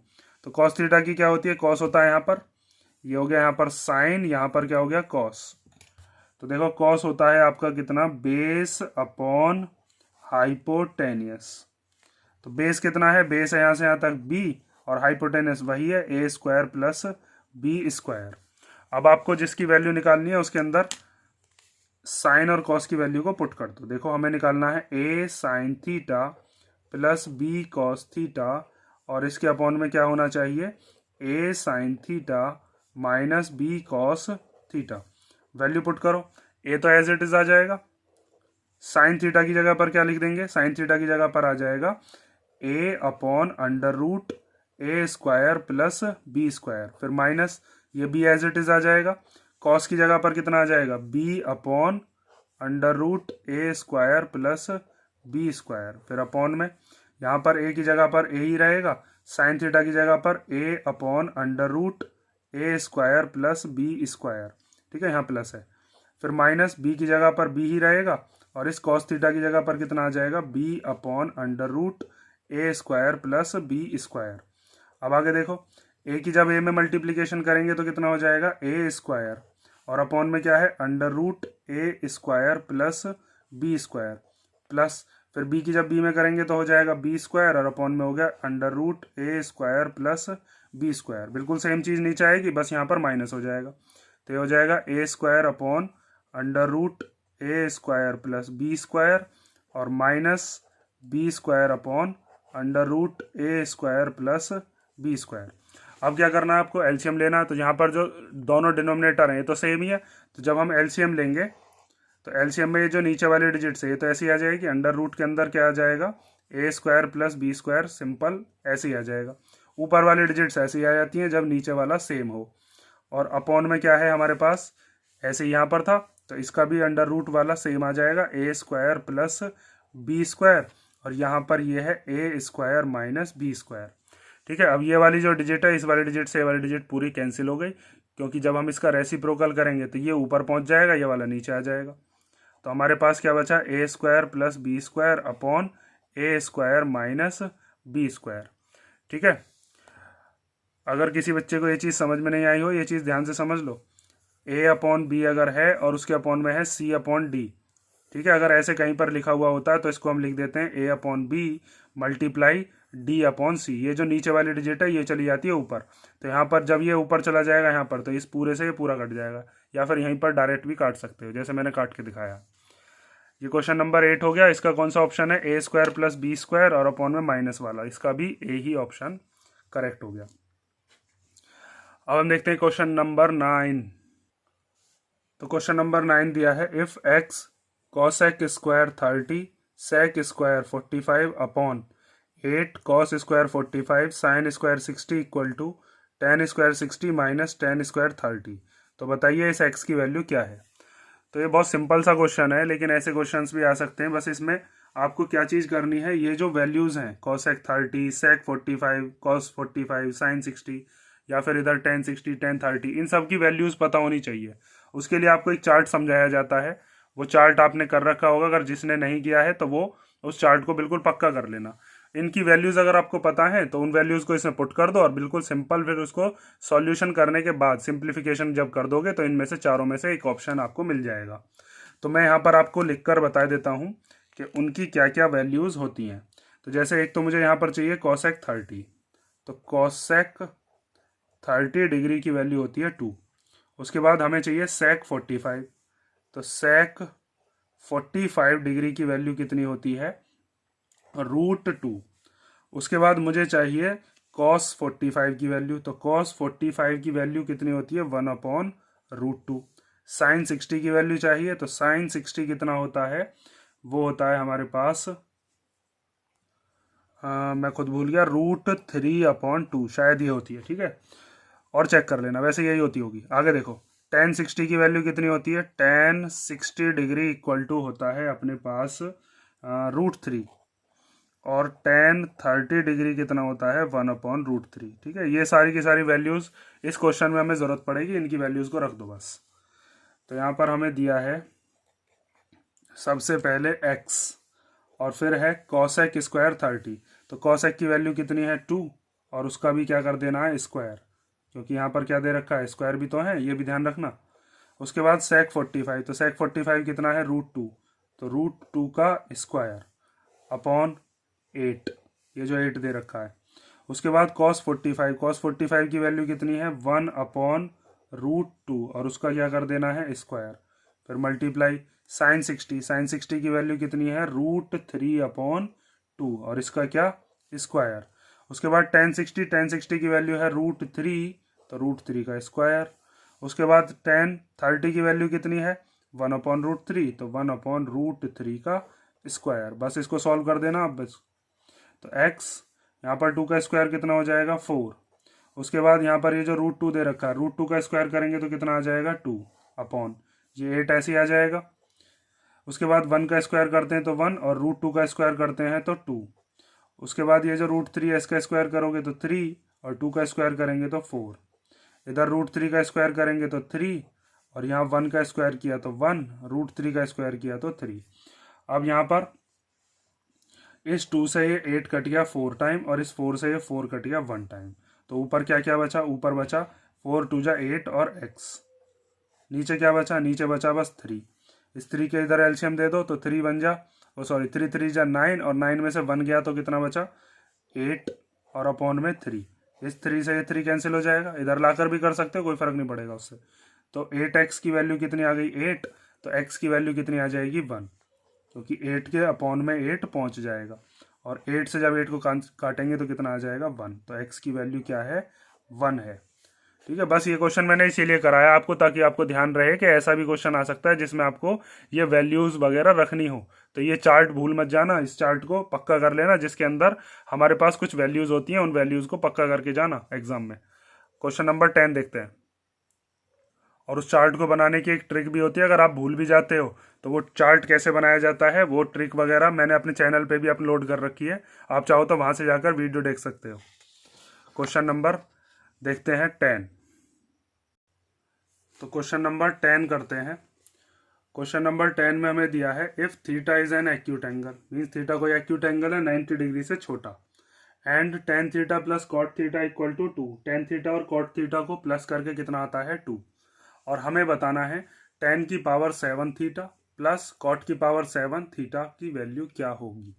तो कॉस थीटा की क्या होती है, कॉस होता है यहाँ पर, ये हो गया यहाँ पर साइन, यहाँ पर क्या हो गया कॉस। तो देखो कॉस होता है आपका कितना, बेस अपॉन हाइपोटेनियस। तो बेस कितना है, बेस है यहाँ से यहाँ तक B, और हाइपोटेनस वही है A square plus B square. अब आपको जिसकी वैल्यू निकालनी है उसके अंदर साइन और कॉस की वैल्यू को पुट कर दो। देखो हमें निकालना है A sine theta plus B cos theta, और इसके अपॉन में क्या होना चाहिए, A sine theta minus B cos theta. Value put करो, A तो एज इट इज आ जाएगा, साइन थीटा की जगह पर क्या लिख देंगे, साइन थीटा की जगह पर आ जाएगा A upon under root A square plus B square, फिर माइनस ये B एज इट इज आ जाएगा। कॉस की जगह पर कितना आ जाएगा, B upon under root A square plus B square, फिर अपॉन में यहाँ पर A की जगह पर A ही रहेगा, साइन थीटा की जगह पर A upon under root A square plus B square. ठीक है, यहाँ प्लस है, फिर माइनस B की जगह पर B ही रहेगा, और इस कॉस थीटा की जगह पर कितना आ जाएगा, B upon under root A square plus B square. अब आगे देखो, A की जब A में मल्टीप्लीकेशन करेंगे तो कितना हो जाएगा, A स्क्वायर, और अपॉन में क्या है, under root A square plus B square, plus फिर बी की जब बी में करेंगे तो हो जाएगा बी स्क्वायर और अपॉन में हो गया under root A square plus B square. बिल्कुल सेम चीज़ नीचे आएगी, बस यहाँ पर माइनस हो जाएगा। तो ये हो जाएगा A square upon under root A square plus B square और minus B square upon under root A square plus B square. अब क्या करना है आपको, एलसीएम लेना है। तो यहाँ पर जो दोनों डिनोमिनेटर हैं ये तो सेम ही है, तो जब हम एलसीएम लेंगे तो एलसीएम में ये जो नीचे वाले डिजिट्स है ये तो ऐसे ही आ जाएगी, अंडर रूट के अंदर क्या आ जाएगा A square plus B square, simple ऐसे ही आ जाएगा। ऊपर वाली डिजिट्स ऐसे ही आ जाती हैं जब नीचे वाला सेम हो। और अपॉन में क्या है हमारे पास, ऐसे यहाँ पर था तो इसका भी अंडर रूट वाला सेम आ जाएगा, A square plus B square और यहाँ पर ये है A square minus B square. ठीक है, अब ये वाली जो डिजिट है इस वाले डिजिट से ये वाली डिजिट पूरी कैंसिल हो गई, क्योंकि जब हम इसका रेसिप्रोकल करेंगे तो ये ऊपर पहुंच जाएगा, ये वाला नीचे आ जाएगा। तो हमारे पास क्या बचा, A square plus B square upon A square minus B square. ठीक है, अगर किसी बच्चे को ये चीज़ समझ में नहीं आई हो, ये चीज़ ध्यान से समझ लो। ए अपॉन बी अगर है और उसके अपॉन में है सी अपॉन डी, ठीक है, अगर ऐसे कहीं पर लिखा हुआ होता है तो इसको हम लिख देते हैं A upon B multiply D upon C. ये जो नीचे वाली डिजिट है ये चली जाती है ऊपर, तो यहाँ पर जब ये ऊपर चला जाएगा यहाँ पर तो इस पूरे से ये पूरा कट जाएगा, या फिर यहीं पर डायरेक्ट भी काट सकते हो जैसे मैंने काट के दिखाया। ये क्वेश्चन नंबर 8 हो गया। इसका कौन सा ऑप्शन है, A square plus B square और अपॉन में माइनस वाला, इसका भी ए ही ऑप्शन करेक्ट हो गया। अब हम देखते हैं क्वेश्चन नंबर 9। तो क्वेश्चन नंबर 9 दिया है, if X cosec square 30 sec square 45 upon 8 cos square 45 sine square 60 equal to tan square 60 minus tan square 30। तो बताइए इस एक्स की वैल्यू क्या है। तो ये बहुत सिंपल सा क्वेश्चन है, लेकिन ऐसे क्वेश्चंस भी आ सकते हैं। बस इसमें आपको क्या चीज़ करनी है, ये जो वैल्यूज़ हैं कॉसेक 30 सेक 45 कॉस 45 साइन 60 या फिर इधर टेन 60 टेन 30, इन सब की वैल्यूज़ पता होनी चाहिए। उसके लिए आपको एक चार्ट समझाया जाता है, वो चार्ट आपने कर रखा होगा, अगर जिसने नहीं किया है तो वो उस चार्ट को बिल्कुल पक्का कर लेना। इनकी वैल्यूज़ अगर आपको पता है तो उन वैल्यूज़ को इसमें पुट कर दो और बिल्कुल सिंपल, फिर उसको सॉल्यूशन करने के बाद सिंप्लीफिकेशन जब कर दोगे तो इनमें से चारों में से एक ऑप्शन आपको मिल जाएगा। तो मैं यहाँ पर आपको लिख कर बता देता हूँ कि उनकी क्या क्या वैल्यूज़ होती हैं। तो जैसे एक तो मुझे यहाँ पर चाहिए कॉसेक 30, तो कॉसेक 30 डिग्री की वैल्यू होती है 2। उसके बाद हमें चाहिए सेक 45, तो सेक 45 डिग्री की वैल्यू कितनी होती है, √2। उसके बाद मुझे चाहिए कॉस 45 की वैल्यू, तो कॉस 45 की वैल्यू कितनी होती है 1/√2। साइन 60 की वैल्यू चाहिए, तो साइन 60 कितना होता है, वो होता है हमारे पास मैं खुद भूल गया, √3/2 शायद ये होती है। ठीक है, और चेक कर लेना, वैसे यही होती होगी। आगे देखो टेन 60 की वैल्यू कितनी होती है, टेन 60 डिग्री इक्वल टू होता है अपने पास √3, और टेन 30 डिग्री कितना होता है 1/√3। ठीक है, ये सारी की सारी वैल्यूज़ इस क्वेश्चन में हमें ज़रूरत पड़ेगी, इनकी वैल्यूज़ को रख दो बस। तो यहाँ पर हमें दिया है सबसे पहले x और फिर है कॉसेक स्क्वायर 30। तो कॉसेक की वैल्यू कितनी है 2 और उसका भी क्या कर देना है स्क्वायर, क्योंकि यहाँ पर क्या दे रखा है स्क्वायर भी तो है, ये भी ध्यान रखना। उसके बाद सेक 45, तो सेक 45 कितना है √2, तो √2 का स्क्वायर अपॉन 8, ये जो 8 दे रखा है। उसके बाद कॉस 45, कॉस 45 की वैल्यू कितनी है 1/√2 और उसका क्या कर देना है स्क्वायर, फिर मल्टीप्लाई साइन 60, साइन 60 की वैल्यू कितनी है √3/2 और इसका क्या स्क्वायर। उसके बाद टेन 60 की वैल्यू है √3, तो √3 का स्क्वायर। उसके बाद टेन 30 की वैल्यू कितनी है 1/√3, तो 1/√3 का स्क्वायर। बस इसको सॉल्व कर देना आप बस। तो x यहाँ पर 2 का स्क्वायर कितना हो जाएगा 4। उसके बाद यहाँ पर ये जो √2 दे रखा है, √2 का स्क्वायर करेंगे तो कितना आ जाएगा 2 अपॉन ये 8 ऐसे ही आ जाएगा। उसके बाद 1 का स्क्वायर करते हैं तो 1 और √2 का स्क्वायर करते हैं तो 2। उसके बाद ये जो √3 है इसका स्क्वायर करोगे तो 3 और 2 का स्क्वायर करेंगे तो 4। इधर √3 का स्क्वायर करेंगे तो 3 और यहाँ 1 का स्क्वायर किया तो 1, √3 का स्क्वायर किया तो 3। अब यहाँ पर इस 2 से ये 8 कट गया 4 टाइम और इस 4 से ये 4 कट गया 1 टाइम। तो ऊपर क्या क्या बचा, ऊपर बचा 4 2 जा 8 और x। नीचे क्या बचा, नीचे बचा बस 3। इस 3 के इधर एलसीएम दे दो तो 3 बन जा वो सॉरी 3 3 जा 9 और 9 में से 1 गया तो कितना बचा 8 और अपॉन में 3। इस 3 से ये 3 कैंसिल हो जाएगा, इधर लाकर भी कर सकते हो, कोई फर्क नहीं पड़ेगा उससे। तो 8x की वैल्यू कितनी आ गई 8, तो x की वैल्यू कितनी आ जाएगी 1, क्योंकि 8 के अपॉन में 8 पहुंच जाएगा और 8 से जब 8 को काटेंगे तो कितना आ जाएगा 1, तो x की वैल्यू क्या है 1 है। ठीक है, बस ये क्वेश्चन मैंने इसीलिए कराया आपको ताकि आपको ध्यान रहे कि ऐसा भी क्वेश्चन आ सकता है जिसमें आपको ये वैल्यूज वगैरह रखनी हो। तो ये चार्ट भूल मत जाना, इस चार्ट को पक्का कर लेना जिसके अंदर हमारे पास कुछ वैल्यूज होती हैं, उन वैल्यूज को पक्का करके जाना एग्जाम में। क्वेश्चन नंबर 10 देखते हैं। और उस चार्ट को बनाने की एक ट्रिक भी होती है, अगर आप भूल भी जाते हो तो वो चार्ट कैसे बनाया जाता है वो ट्रिक वगैरह मैंने अपने चैनल पे भी अपलोड कर रखी है, आप चाहो तो वहां से जाकर वीडियो देख सकते हो। क्वेश्चन नंबर देखते हैं 10। तो क्वेश्चन नंबर 10 करते हैं। क्वेश्चन नंबर 10 में हमें दिया है if theta is an acute angle, means theta कोई एक्यूट एंगल है 90 डिग्री से छोटा, and tan theta plus cot theta equal to 2, tan theta और कॉट थीटा को प्लस करके कितना आता है 2, और हमें बताना है टेन की पावर 7 थीटा प्लस कॉट की पावर 7 थीटा की वैल्यू क्या होगी।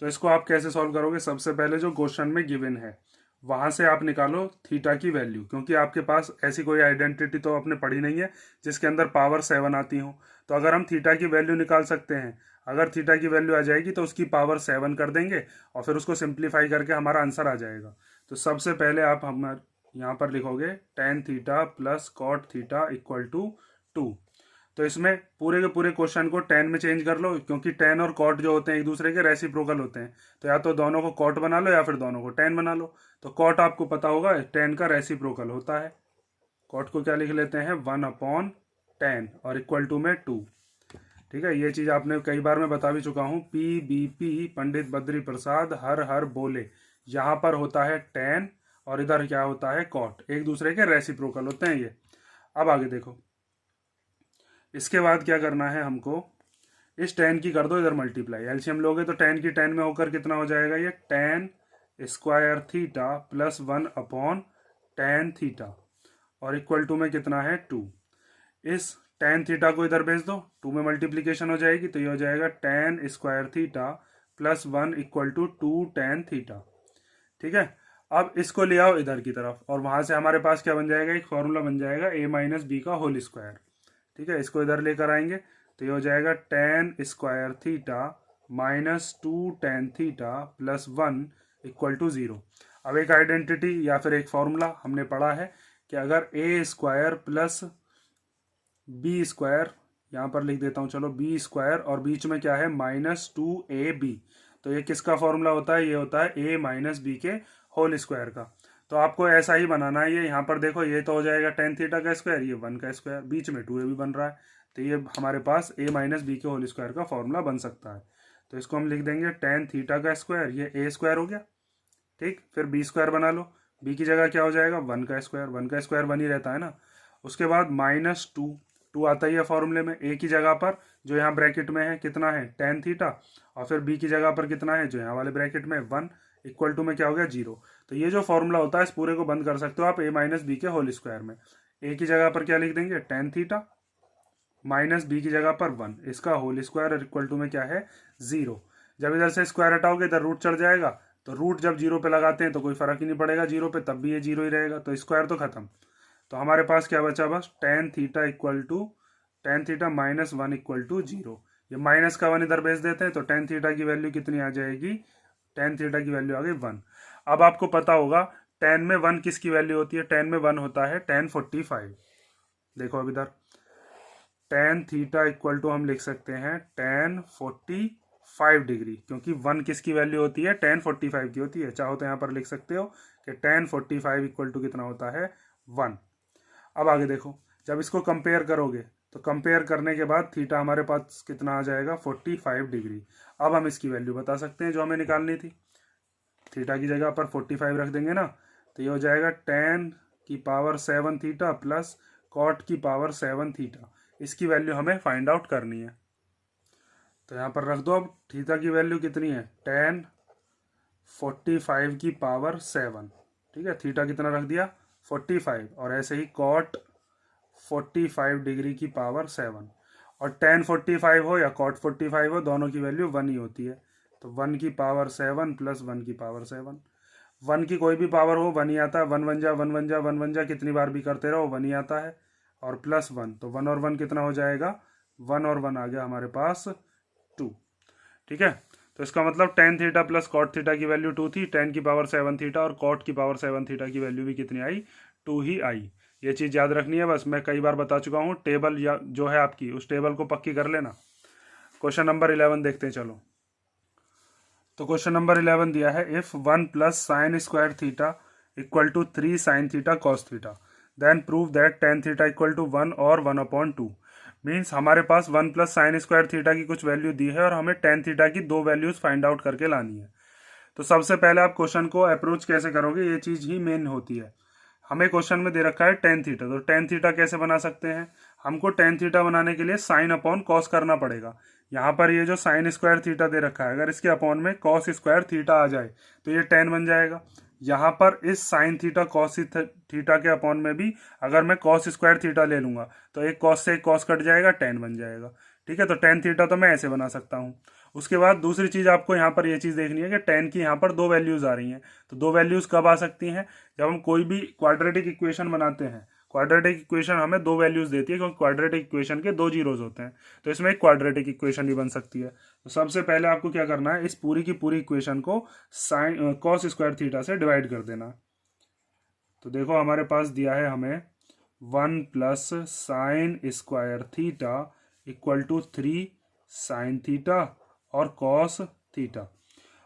तो इसको आप कैसे सॉल्व करोगे, सबसे पहले जो क्वेश्चन में गिवन है वहां से आप निकालो थीटा की वैल्यू, क्योंकि आपके पास ऐसी कोई आइडेंटिटी तो आपने पढ़ी नहीं है जिसके अंदर पावर 7 आती हो। तो अगर हम थीटा की वैल्यू निकाल सकते हैं, अगर थीटा की वैल्यू आ जाएगी तो उसकी पावर 7 कर देंगे और फिर उसको सिंप्लीफाई करके हमारा आंसर आ जाएगा। तो सबसे पहले आप हमारे यहाँ पर लिखोगे tan theta plus cot theta equal to 2। तो इसमें पूरे के पूरे क्वेश्चन को टेन में चेंज कर लो, क्योंकि टेन और कॉट जो होते हैं एक दूसरे के रेसिप्रोकल होते हैं, तो या तो दोनों को कॉट बना लो या फिर दोनों को टेन बना लो। तो कॉट आपको पता होगा टेन का रेसिप्रोकल होता है, कॉट को क्या लिख लेते हैं 1/10 और इक्वल टू में 2। ठीक है, ये चीज आपने कई बार मैं बता भी चुका हूँ, PBP पंडित बद्री प्रसाद हर हर बोले, यहाँ पर होता है टेन और इधर क्या होता है कॉट, एक दूसरे के रेसिप्रोकल होते हैं ये। अब आगे देखो, इसके बाद क्या करना है हमको, इस टेन की कर दो इधर मल्टीप्लाई, एलसीएम लोगे तो टेन की टेन में होकर कितना हो जाएगा ये ten square theta plus 1/10 theta और इक्वल टू में कितना है 2। इस टेन थीटा को इधर भेज दो, 2 में मल्टीप्लीकेशन हो जाएगी तो ये हो जाएगा tan square theta plus 1 equal to 2 tan theta. ठीक है, अब इसको ले आओ इधर की तरफ और वहां से हमारे पास क्या बन जाएगा, एक फॉर्मूला बन जाएगा a माइनस बी का होल स्क्वायर। ठीक है, इसको इधर लेकर आएंगे तो ये हो जाएगा tan square theta minus 2 tan theta plus 1 equal to 0। अब एक आइडेंटिटी या फिर एक फॉर्मूला हमने पढ़ा है कि अगर ए स्क्वायर प्लस बी स्क्वायर, यहाँ पर लिख देता हूँ चलो बी स्क्वायर और बीच में क्या है -2ab, तो ये किसका फॉर्मूला होता है, ये होता है a माइनस बी के होल स्क्वायर का। तो आपको ऐसा ही बनाना है, ये यहाँ पर देखो ये तो हो जाएगा टेन थीटा का स्क्वायर, ये 1 का स्क्वायर, बीच में 2a भी बन रहा है, तो ये हमारे पास a माइनस बी के होल स्क्वायर का फॉर्मूला बन सकता है। तो इसको हम लिख देंगे टेन थीटा का स्क्वायर, ये a स्क्वायर हो गया। ठीक, फिर बी स्क्वायर बना लो, बी की जगह क्या हो जाएगा 1 का स्क्वायर, 1 का स्क्वायर बन ही रहता है ना। उसके बाद -2 आता ही है फॉर्मूले में, ए की जगह पर जो यहाँ ब्रैकेट में है कितना है टेन थीटा, और फिर बी की जगह पर कितना है जो यहाँ वाले ब्रैकेट में 1 इक्वल टू में क्या हो गया 0। तो ये जो फॉर्मूला होता है इस पूरे को बंद कर सकते हो आप a माइनस बी के होल स्क्वायर में। ए की जगह पर क्या लिख देंगे टेन थीटा माइनस बी की जगह पर 1, इसका होल स्क्वायर और इक्वल टू में क्या है 0। जब इधर से स्क्वायर हटाओगे इधर रूट चढ़ जाएगा, तो रूट जब 0 पे लगाते हैं तो कोई फर्क ही नहीं पड़ेगा 0 पे, तब भी ये 0 ही रहेगा, तो स्क्वायर तो खत्म। तो हमारे पास क्या बचा बस tan theta equal to tan theta minus 1 equal to 0। ये माइनस का 1 इधर भेज देते हैं तो टेन थीटा की वैल्यू कितनी आ जाएगी, टेन थीटा की वैल्यू आ गई 1। अब आपको पता होगा टेन में 1 किसकी वैल्यू होती है, टेन में 1 होता है टेन 45। देखो अब इधर टेन थीटा इक्वल टू हम लिख सकते हैं टेन 45 डिग्री, क्योंकि 1 किसकी वैल्यू होती है टेन 45 की होती है। चाहो तो यहाँ पर लिख सकते हो कि टेन 45 इक्वल टू कितना होता है 1। अब आगे देखो, जब इसको कंपेयर करोगे तो कंपेयर करने के बाद थीटा हमारे पास कितना आ जाएगा 45 डिग्री। अब हम इसकी वैल्यू बता सकते हैं जो हमें निकालनी थी, थीटा की जगह पर 45 रख देंगे ना, तो ये हो जाएगा टेन की पावर 7 थीटा प्लस कॉट की पावर 7 थीटा, इसकी वैल्यू हमें फाइंड आउट करनी है। तो यहाँ पर रख दो, अब थीटा की वैल्यू कितनी है टेन 45 की पावर 7। ठीक है, थीटा कितना रख दिया 45, और ऐसे ही कॉट 45 डिग्री की पावर 7, और tan 45 हो या cot 45 हो, दोनों की वैल्यू 1 ही होती है। तो 1 की पावर 7 प्लस 1 की पावर 7, 1 की कोई भी पावर हो 1 ही आता है। 1 1 जा 1 1 जा 1 1 जा, कितनी बार भी करते रहो 1 ही आता है। और प्लस 1, तो 1 और 1 कितना हो जाएगा, 1 और 1 आ गया हमारे पास 2। ठीक है, तो इसका मतलब tan theta plus cot theta की वैल्यू 2 थी, tan की पावर 7 थीटा और कॉट की पावर 7 थीटा की वैल्यू भी कितनी आई, 2 ही आई। ये चीज़ याद रखनी है, बस मैं कई बार बता चुका हूँ। टेबल या जो है आपकी, उस टेबल को पक्की कर लेना। क्वेश्चन नंबर 11 देखते हैं चलो। तो क्वेश्चन नंबर 11 दिया है, if 1 plus sine square theta equal to 3 sine theta cos theta, then prove that tan theta equal to 1 और 1/2। मीन्स हमारे पास 1 प्लस साइन स्क्वायर थीटा की कुछ वैल्यू दी है और हमें tan थीटा की दो वैल्यूज फाइंड आउट करके लानी है। तो सबसे पहले आप क्वेश्चन को अप्रोच कैसे करोगे, ये चीज़ ही मेन होती है। हमें क्वेश्चन में दे रखा है tan थीटा, तो tan थीटा कैसे बना सकते हैं, हमको tan थीटा बनाने के लिए साइन अपॉन कॉस करना पड़ेगा। यहाँ पर ये जो साइन स्क्वायर थीटा दे रखा है, अगर इसके अपॉन में कॉस स्क्वायर थीटा आ जाए तो ये tan बन जाएगा। यहाँ पर इस साइन थीटा कॉस थीटा के अपॉन में भी अगर मैं कॉस स्क्वायर थीटा ले लूंगा तो एक कॉस से एक कॉस कट जाएगा, tan बन जाएगा। ठीक है, तो tan थीटा तो मैं ऐसे बना सकता हूँ। उसके बाद दूसरी चीज़ आपको यहाँ पर ये चीज़ देखनी है कि tan की यहाँ पर दो वैल्यूज़ आ रही हैं। तो दो वैल्यूज़ कब आ सकती हैं, जब हम कोई भी क्वाड्रेटिक इक्वेशन बनाते हैं। क्वाड्रेटिक इक्वेशन हमें दो वैल्यूज़ देती है, क्योंकि क्वाड्रेटिक इक्वेशन के दो जीरोज होते हैं, तो इसमें एक क्वाड्रेटिक इक्वेशन ही बन सकती है। तो सबसे पहले आपको क्या करना है, इस पूरी की पूरी इक्वेशन को साइन कॉस स्क्वायर थीटा से डिवाइड कर देना। तो देखो हमारे पास दिया है हमें 1 plus sine square theta equal to 3 sine theta और कॉस थीटा।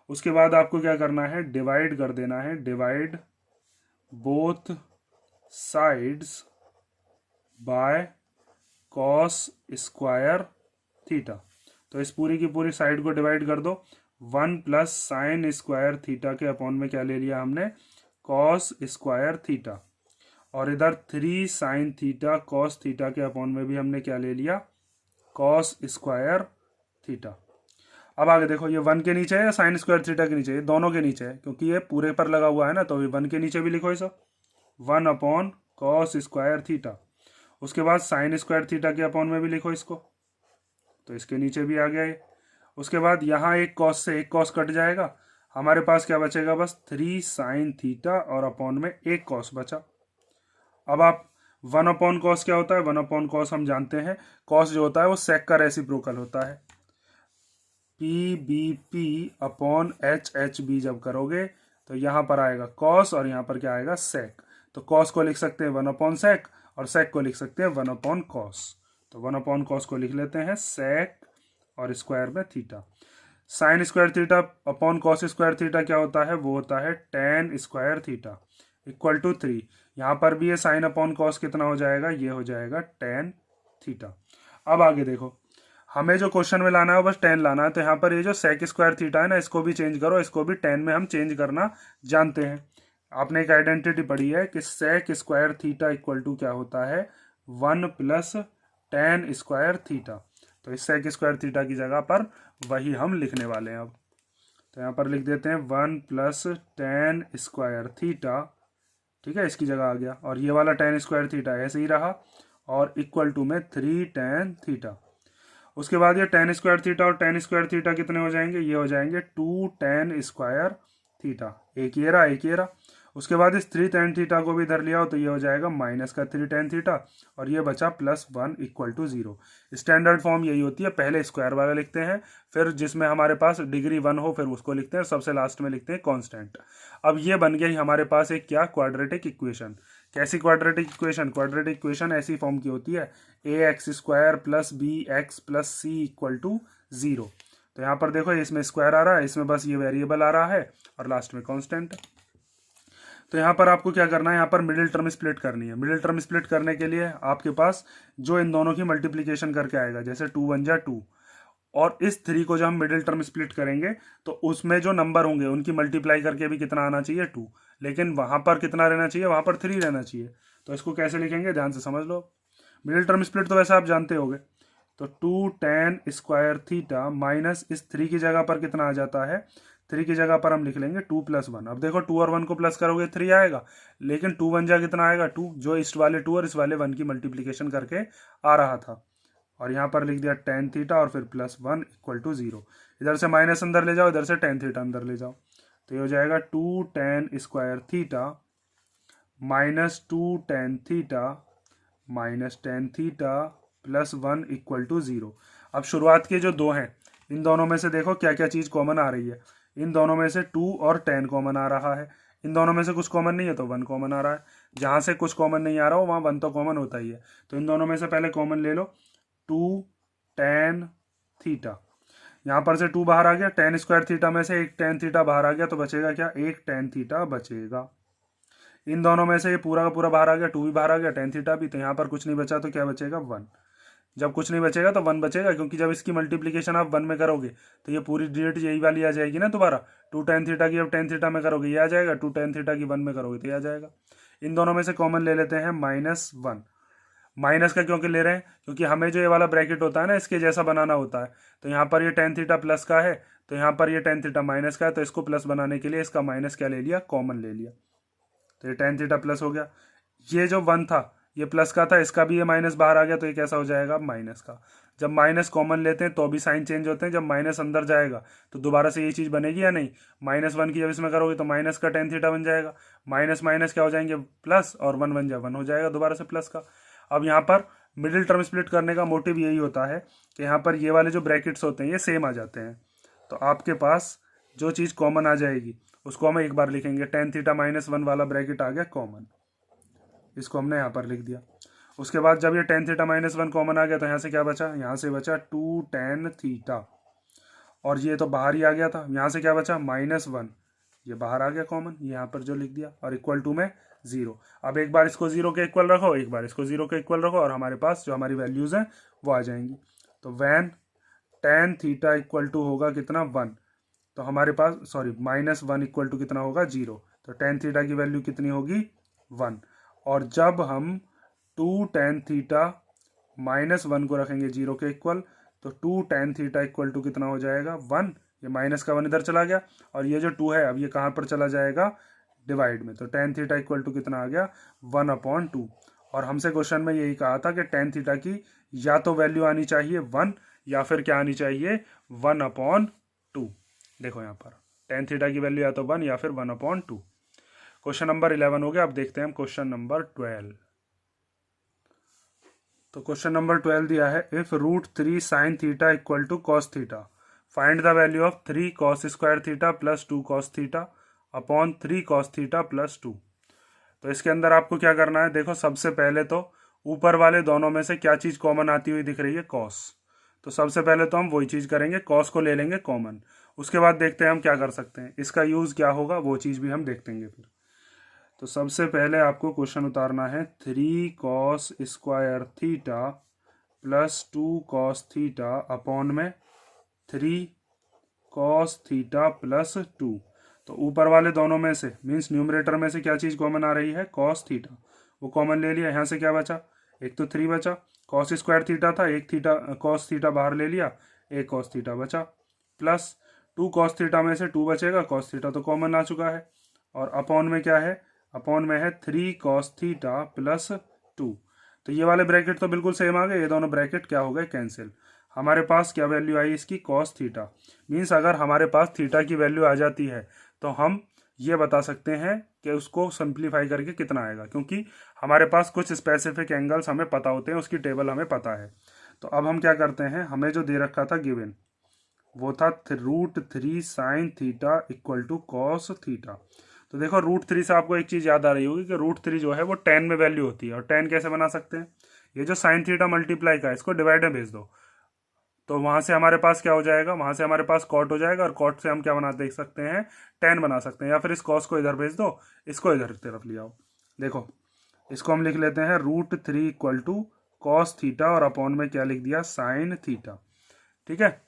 उसके बाद आपको क्या करना है, डिवाइड कर देना है, divide both sides by cos square theta. तो इस पूरी की पूरी साइड को डिवाइड कर दो। 1 प्लस साइन स्क्वायर थीटा के अपॉन में क्या ले लिया हमने, कॉस स्क्वायर थीटा। और इधर 3 साइन थीटा कॉस थीटा के अपॉन में भी हमने क्या ले लिया, कॉस स्क्वायर थीटा। अब आगे देखो, ये 1 के नीचे है या साइन स्क्वायर थीटा के नीचे, ये दोनों के नीचे है, क्योंकि ये पूरे पर लगा हुआ है ना, तो ये 1 के नीचे भी लिखो इसे, 1 अपॉन कॉस स्क्वायर थीटा। उसके बाद साइन स्क्वायर थीटा के अपॉन में भी लिखो इसको, तो इसके नीचे भी आ गया ये। उसके बाद यहाँ एक कॉस से एक कॉस कट जाएगा, हमारे पास क्या बचेगा, बस 3 साइन थीटा और अपॉन में एक कॉस बचा। अब आप 1 अपॉन कॉस क्या होता है, 1 अपॉन कॉस हम जानते हैं, कॉस जो होता है वो सेक का रेसिप्रोकल होता है। P B P upon H H B जब करोगे तो यहाँ पर आएगा कॉस और यहाँ पर क्या आएगा, सेक। तो कॉस को लिख सकते हैं 1 अपॉन सेक और सेक को लिख सकते हैं 1 अपॉन कॉस। तो 1 अपॉन कॉस को लिख लेते हैं सेक और स्क्वायर में theta. Sine square theta upon cos square theta क्या होता है, वो होता है tan square theta equal to 3। यहाँ पर भी ये साइन अपॉन कॉस कितना हो जाएगा, ये हो जाएगा tan थीटा। अब आगे देखो, हमें जो क्वेश्चन में लाना है बस tan लाना है। तो यहाँ पर ये जो सेक स्क्वायर थीटा है ना, इसको भी चेंज करो, इसको भी tan में हम चेंज करना जानते हैं। आपने एक आइडेंटिटी पढ़ी है कि sec square theta equal to क्या होता है, 1 प्लस tan स्क्वायर थीटा। तो इस सेक स्क्वायर थीटा की जगह पर वही हम लिखने वाले हैं अब। तो यहाँ पर लिख देते हैं 1 प्लस tan स्क्वायर थीटा, ठीक है, इसकी जगह आ गया। और ये वाला tan स्क्वायर थीटा ऐसे ही रहा और इक्वल टू में 3 tan थीटा। उसके बाद ये tan स्क्वायर थीटा और tan स्क्वायर थीटा कितने हो जाएंगे, ये हो जाएंगे 2 tan स्क्वायर थीटा। एक ये रहा, एक ये रहा। उसके बाद इस 3 tan थीटा को भी इधर लिया हो तो ये हो जाएगा माइनस का 3 tan थीटा और ये बचा plus 1 equal to 0। Standard form यही होती है, पहले स्क्वायर वाला लिखते हैं, फिर जिसमें हमारे पास डिग्री 1 हो फिर उसको लिखते हैं, सबसे लास्ट में लिखते हैं कांस्टेंट। अब ये बन गई हमारे पास एक क्या, क्वाड्रेटिक इक्वेशन। कैसी क्वाड्रेटिक इक्वेशन, क्वाड्रेटिक इक्वेशन ऐसी फॉर्म की होती है, ax square plus B X plus C equal to 0। तो यहाँ पर देखो इसमें स्क्वायर आ रहा है, इसमें बस ये वेरिएबल आ रहा है और लास्ट में कांस्टेंट। तो यहाँ पर आपको क्या करना है, यहाँ पर मिडिल टर्म स्प्लिट करनी है। मिडिल टर्म स्प्लिट करने के लिए आपके पास जो इन दोनों की मल्टीप्लीकेशन करके आएगा, जैसे 2 1 जा 2, और इस 3 को जब हम मिडिल टर्म स्प्लिट करेंगे तो उसमें जो नंबर होंगे उनकी मल्टीप्लाई करके भी कितना आना चाहिए, 2। लेकिन वहाँ पर कितना रहना चाहिए, वहाँ पर 3 रहना चाहिए। तो इसको कैसे लिखेंगे, ध्यान से समझ लो। मिडिल टर्म स्प्लिट तो वैसे आप जानते होगे। तो 2 tan स्क्वायर थीटा माइनस इस 3 की जगह पर कितना आ जाता है, 3 की जगह पर हम लिख लेंगे 2 प्लस 1। अब देखो 2 और 1 को प्लस करोगे 3 आएगा, लेकिन 2 1 जा कितना आएगा, 2, जो इस वाले 2 और इस वाले 1 की मल्टीप्लीकेशन करके आ रहा था। और यहाँ पर लिख दिया टेन थीटा और फिर प्लस 1 इक्वल टू 0। इधर से माइनस अंदर ले जाओ, इधर से टेन थीटा अंदर ले जाओ, तो ये हो जाएगा 2 tan square theta minus 2 tan theta minus tan theta plus 1 equal to 0। अब शुरुआत के जो दो हैं इन दोनों में से देखो क्या क्या चीज़ कॉमन आ रही है। इन दोनों में से 2 और 10 कॉमन आ रहा है। इन दोनों में से कुछ कॉमन नहीं है तो 1 कॉमन आ रहा है। जहाँ से कुछ कॉमन नहीं आ रहा हो वहाँ 1 तो कॉमन होता ही है। तो इन दोनों में से पहले कॉमन ले लो 2 टेन थीटा। यहाँ पर से 2 बाहर आ गया, टेन स्क्वायर थीटा में से एक टेन थीटा बाहर आ गया, तो बचेगा क्या, एक टेन थीटा बचेगा। इन दोनों में से ये पूरा का पूरा बाहर आ गया, 2 भी बाहर आ गया, टेन थीटा भी, तो यहाँ पर कुछ नहीं बचा, तो क्या बचेगा 1। जब कुछ नहीं बचेगा तो 1 बचेगा, क्योंकि जब इसकी मल्टीप्लीकेशन आप 1 में करोगे तो ये पूरी डिजिट यही वाली आ जाएगी ना दोबारा। 2 टेन थीटा की अब टेन थीटा में करोगे ये आ जाएगा, 2 टेन थीटा की 1 में करोगे तो ये आ जाएगा। इन दोनों में से कॉमन ले लेते हैं -1। माइनस का क्योंकि ले रहे हैं, क्योंकि हमें जो ये वाला ब्रैकेट होता है ना इसके जैसा बनाना होता है। तो यहाँ पर ये टेन थीटा प्लस का है, तो यहाँ पर ये टेन थीटा माइनस का है, तो इसको प्लस बनाने के लिए इसका माइनस क्या ले लिया, कॉमन ले लिया, तो ये टेन थीटा प्लस हो गया। ये जो 1 था ये प्लस का था, इसका भी ये माइनस बाहर आ गया, तो ये कैसा हो जाएगा, माइनस का। जब माइनस कॉमन लेते हैं तो भी साइन चेंज होते हैं। जब माइनस अंदर जाएगा तो दोबारा से ये चीज़ बनेगी या नहीं, -1 की जब इसमें करोगे तो माइनस का टेन थीटा बन जाएगा, माइनस माइनस क्या हो जाएंगे, प्लस, और 1 बन जाए 1 हो जाएगा दोबारा से प्लस का। अब यहाँ पर मिडिल टर्म स्प्लिट करने का मोटिव यही होता है कि यहाँ पर ये वाले जो ब्रैकेट्स होते हैं ये सेम आ जाते हैं। तो आपके पास जो चीज़ कॉमन आ जाएगी उसको हम एक बार लिखेंगे, टेन थीटा -1 वाला ब्रैकेट आ गया कॉमन, इसको हमने यहाँ पर लिख दिया। उसके बाद जब ये टेन थीटा -1 कॉमन आ गया तो यहाँ से क्या बचा, यहाँ से बचा 2 टेन थीटा, और ये तो बाहर ही आ गया था। यहाँ से क्या बचा, -1, ये बाहर आ गया कॉमन, यहाँ पर जो लिख दिया, और इक्वल टू में 0। अब एक बार इसको 0 के इक्वल रखो, एक बार इसको 0 के इक्वल रखो, और हमारे पास जो हमारी वैल्यूज़ हैं वो आ जाएंगी। तो when tan theta equal to होगा कितना, 1, तो हमारे पास सॉरी -1 इक्वल टू कितना होगा, 0। तो टेन थीटा की वैल्यू कितनी होगी, 1। और जब हम 2 टेन थीटा -1 को रखेंगे 0 के इक्वल, तो 2 टेन थीटा इक्वल टू कितना हो जाएगा, 1। ये माइनस का 1 इधर चला गया, और ये जो 2 है अब ये कहाँ पर चला जाएगा, डिवाइड में। तो टेन थीटा इक्वल टू कितना आ गया, 1/2। और हमसे क्वेश्चन में यही कहा था कि टेन थीटा की या तो वैल्यू आनी चाहिए 1 या फिर क्या आनी चाहिए, 1/2। देखो यहाँ पर टेन थीटा की वैल्यू या तो 1 या फिर 1/2। क्वेश्चन नंबर 11 हो गया। अब देखते हैं हम क्वेश्चन नंबर 12। तो क्वेश्चन नंबर 12 दिया है, if √3 sin theta equal to cos theta, find the value of 3 cos square theta plus 2 cos theta upon 3 cos theta plus 2। तो इसके अंदर आपको क्या करना है, देखो सबसे पहले तो ऊपर वाले दोनों में से क्या चीज़ कॉमन आती हुई दिख रही है, cos। तो सबसे पहले तो हम वही चीज़ करेंगे, cos को ले लेंगे कॉमन। उसके बाद देखते हैं हम क्या कर सकते हैं, इसका यूज़ क्या होगा वो चीज़ भी हम देखेंगे फिर। तो सबसे पहले आपको क्वेश्चन उतारना है, 3 cos square theta plus 2 cos theta upon में 3 cos थीटा प्लस 2। तो ऊपर वाले दोनों में से मीन्स न्यूमरेटर में से क्या चीज़ कॉमन आ रही है, cos थीटा, वो कॉमन ले लिया। यहाँ से क्या बचा, एक तो 3 बचा, cos स्क्वायर थीटा था, एक थीटा cos थीटा बाहर ले लिया, एक cos थीटा बचा, प्लस 2 cos थीटा में से 2 बचेगा, cos थीटा तो कॉमन आ चुका है, और अपॉन में क्या है, अपॉन में है 3 cos थीटा प्लस 2। तो ये वाले ब्रैकेट तो बिल्कुल सेम आ गए, ये दोनों ब्रैकेट क्या हो गए, कैंसिल। हमारे पास क्या वैल्यू आई इसकी, cos थीटा। मीन्स अगर हमारे पास थीटा की वैल्यू आ जाती है तो हम ये बता सकते हैं कि उसको सिंप्लीफाई करके कितना आएगा, क्योंकि हमारे पास कुछ स्पेसिफिक एंगल्स हमें पता होते हैं, उसकी टेबल हमें पता है। तो अब हम क्या करते हैं, हमें जो दे रखा था गिवन वो था √3 sin theta equal to cos theta. तो देखो √3 से आपको एक चीज़ याद आ रही होगी कि √3 जो है वो 10 में वैल्यू होती है, और 10 कैसे बना सकते हैं, ये जो sin थीटा मल्टीप्लाई का है इसको डिवाइड में भेज दो, तो वहाँ से हमारे पास क्या हो जाएगा, वहाँ से हमारे पास cot हो जाएगा, और cot से हम क्या बना देख सकते हैं, 10 बना सकते हैं। या फिर इस cos को इधर भेज दो, इसको इधर तरफ ले आओ। देखो इसको हम लिख लेते हैं √3 इक्वल टू cos थीटा, और अपॉन में क्या लिख दिया, sin थीटा। ठीक है,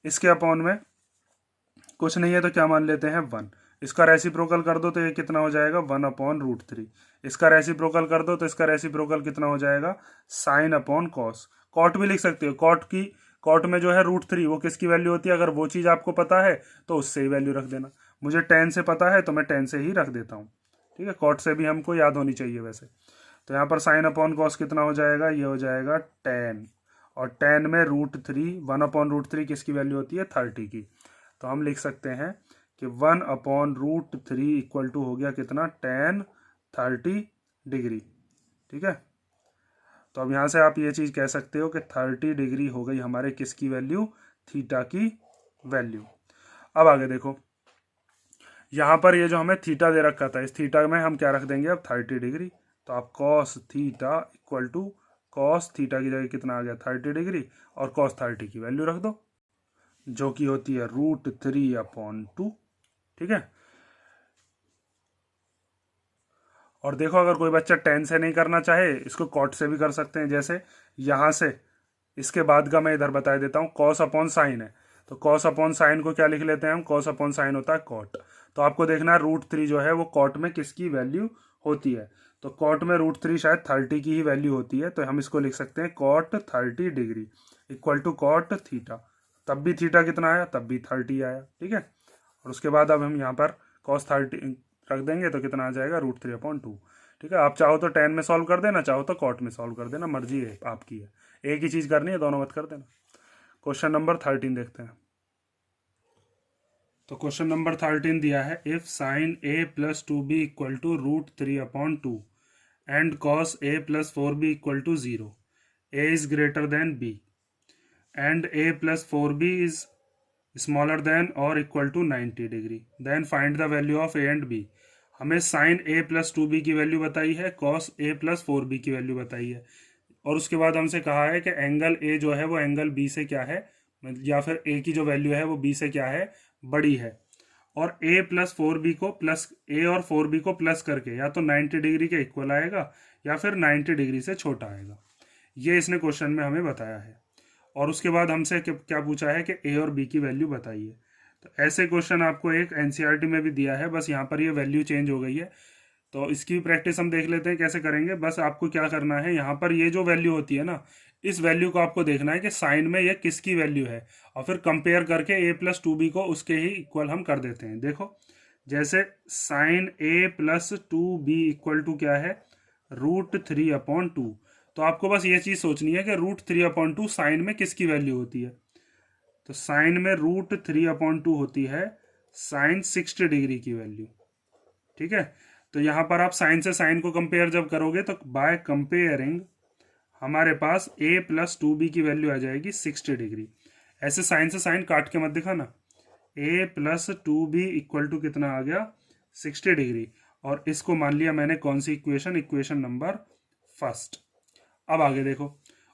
इसके अपॉन में कुछ नहीं है तो क्या मान लेते हैं, 1। इसका रेसिप्रोकल कर दो तो ये कितना हो जाएगा, 1/√3। इसका रेसिप्रोकल कर दो तो इसका रेसिप्रोकल कितना हो जाएगा, sin/cos। कॉट भी लिख सकते हो, कॉट में जो है √3 वो किसकी वैल्यू होती है, अगर वो चीज़ आपको पता है तो उससे ही वैल्यू रख देना। मुझे 10 से पता है तो मैं 10 से ही रख देता हूँ। ठीक है, कॉट से भी हमको याद होनी चाहिए वैसे। तो यहाँ पर sin/cos कितना हो जाएगा, ये हो जाएगा 10, और tan में √3, 1/√3 किसकी वैल्यू होती है 30 की। तो हम लिख सकते हैं कि 1/√3 इक्वल टू हो गया कितना tan 30 डिग्री। ठीक है, तो अब यहाँ से आप ये चीज़ कह सकते हो कि 30 डिग्री हो गई हमारे किसकी वैल्यू, थीटा की वैल्यू। अब आगे देखो, यहाँ पर ये जो हमें थीटा दे रखा था, इस थीटा में हम क्या रख देंगे अब 30 डिग्री। तो आप cos theta equal to cos theta की जगह कितना आ गया 30 डिग्री, और कॉस 30 की वैल्यू रख दो जो कि होती है √3/2। ठीक है, और देखो अगर कोई बच्चा tan से नहीं करना चाहे, इसको कॉट से भी कर सकते हैं। जैसे यहाँ से इसके बाद का मैं इधर बता देता हूँ, कॉस अपॉन साइन है, तो कॉस अपॉन साइन को क्या लिख लेते हैं हम, कॉस अपॉन साइन होता है कॉट। तो आपको देखना है √3 जो है वो कॉट में किसकी वैल्यू होती है, तो कॉट में √3 शायद 30 की ही वैल्यू होती है, तो हम इसको लिख सकते हैं cot 30 degree equal to cot theta. तब भी थीटा कितना आया, तब भी 30 आया। ठीक है, और उसके बाद अब हम यहाँ पर कॉस 30 रख देंगे तो कितना आ जाएगा √3/2। ठीक है, आप चाहो तो tan में सॉल्व कर देना, चाहो तो कॉट में सॉल्व कर देना, मर्जी है आपकी है, एक ही चीज़ करनी है, दोनों मत कर देना। क्वेश्चन नंबर 13 देखते हैं। तो क्वेश्चन नंबर 13 दिया है, if sine a + 2b equal to √3/2 and cos a + 4b equal to 0, a is greater than b and a + 4b is smaller than और equal to 90 degree, then find the value of a and b। हमें sine a + 2b की value बताई है, cos a + 4b की value बताई है, और उसके बाद हमसे कहा है कि एंगल a जो है वो एंगल b से क्या है, या फिर a की जो वैल्यू है वो b से क्या है, बड़ी है। और a + 4b को प्लस a और 4b को प्लस करके या तो 90 डिग्री के इक्वल आएगा या फिर 90 डिग्री से छोटा आएगा, ये इसने क्वेश्चन में हमें बताया है। और उसके बाद हमसे क्या पूछा है कि a और b की वैल्यू बताइए। तो ऐसे क्वेश्चन आपको एक एनसीईआरटी में भी दिया है, बस यहाँ पर ये वैल्यू चेंज हो गई है, तो इसकी भी प्रैक्टिस हम देख लेते हैं कैसे करेंगे। बस आपको क्या करना है, यहाँ पर ये जो वैल्यू होती है ना, इस वैल्यू को आपको देखना है कि साइन में ये किसकी वैल्यू है, और फिर कंपेयर करके a + 2b को उसके ही इक्वल हम कर देते हैं। देखो जैसे sign a + 2b equal to क्या है, √3/2। तो आपको बस ये चीज़ सोचनी है कि √3/2 साइन में किसकी वैल्यू होती है, तो साइन में √3/2 होती है साइन 60 डिग्री की वैल्यू। ठीक है, तो यहाँ पर आप साइन से साइन को कंपेयर जब करोगे तो बाय कंपेयरिंग हमारे पास a + 2b की वैल्यू आ जाएगी 60 डिग्री। ऐसे साइन से साइन काट के मत दिखाना, a + 2b इक्वल टू कितना आ गया 60 डिग्री, और इसको मान लिया मैंने कौन सी इक्वेशन, इक्वेशन नंबर फर्स्ट। अब आगे देखो,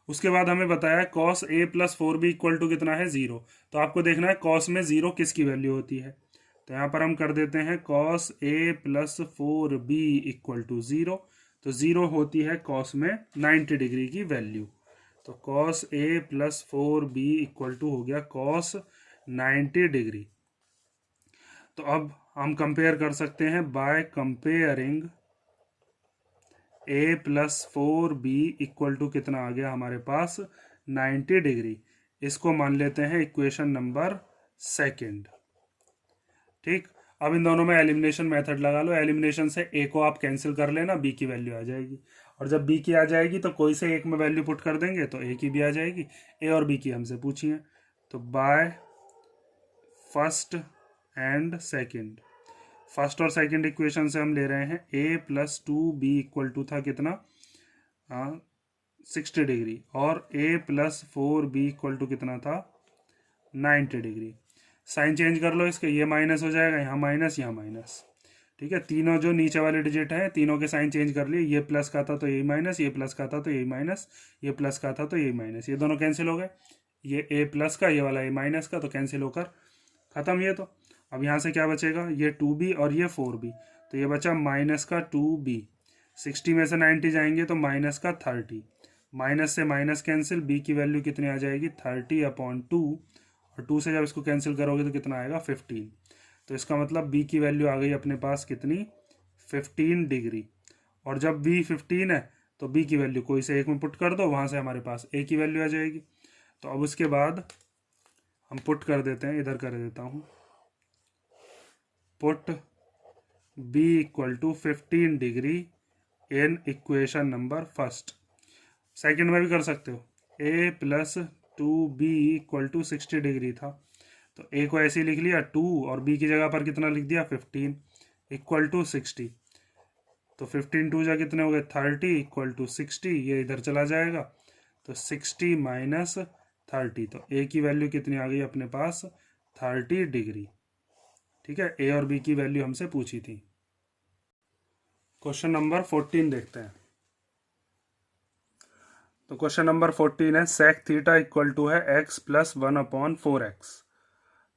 उसके बाद हमें बताया cos a + 4b equal to कितना है 0, तो आपको देखना है कॉस में 0 किसकी वैल्यू होती है। तो यहाँ पर हम कर देते हैं cos a + 4b equal to 0, तो 0 होती है कॉस में 90 डिग्री की वैल्यू। तो cos a + 4b equal to हो गया कॉस 90 डिग्री। तो अब हम कंपेयर कर सकते हैं by comparing a + 4b equal to कितना आ गया हमारे पास 90 डिग्री। इसको मान लेते हैं इक्वेशन नंबर सेकंड। ठीक, अब इन दोनों में एलिमिनेशन मेथड लगा लो, एलिमिनेशन से a को आप कैंसिल कर लेना, b की वैल्यू आ जाएगी, और जब b की आ जाएगी तो कोई से एक में वैल्यू पुट कर देंगे तो a की भी आ जाएगी। a और b की हमसे पूछी है, तो by first and second, first और सेकंड इक्वेशन से हम ले रहे हैं a + 2b इक्वल टू था कितना 60 डिग्री, और a + 4b इक्वल टू कितना था 90 डिग्री। साइन चेंज कर लो इसके, ये माइनस हो जाएगा, यहाँ माइनस यहाँ माइनस। ठीक है, तीनों जो नीचे वाले डिजिट हैं तीनों के साइन चेंज कर लिए, ये प्लस का था तो यही माइनस, ये प्लस का था तो यही माइनस, ये प्लस का था तो यही माइनस, ये दोनों कैंसिल हो गए, ये a+ का ये वाला a- का तो कैंसिल होकर खत्म ये। तो अब यहाँ से क्या बचेगा, ये 2b और ये 4b, तो ये बचा माइनस का 2b, 60 में से 90 जाएंगे तो माइनस का 30, माइनस से माइनस कैंसिल, b की वैल्यू कितनी आ जाएगी 30/2, और 2 से जब इसको कैंसिल करोगे तो कितना आएगा 15। तो इसका मतलब b की वैल्यू आ गई अपने पास कितनी 15 डिग्री, और जब b 15 है तो b की वैल्यू कोई से एक में पुट कर दो, वहाँ से हमारे पास a की वैल्यू आ जाएगी। तो अब उसके बाद हम पुट कर देते हैं, इधर कर देता हूँ, put b equal to 15 degree in equation number first. Second में भी कर सकते हो, A plus 2b equal to 60 degree था, तो ए को ऐसे ही लिख लिया 2 और बी की जगह पर कितना लिख दिया 15 इक्वल टू 60। तो 15 टू जा कितने हो गए 30 इक्वल टू 60, ये इधर चला जाएगा तो 60 माइनस 30, तो ए की वैल्यू कितनी आ गई अपने पास 30 डिग्री। ठीक है, ए और बी की वैल्यू हमसे पूछी थी। क्वेश्चन नंबर 14 देखते हैं। तो क्वेश्चन नंबर 14 है सेक थीटा इक्वल टू है x प्लस 1/4x।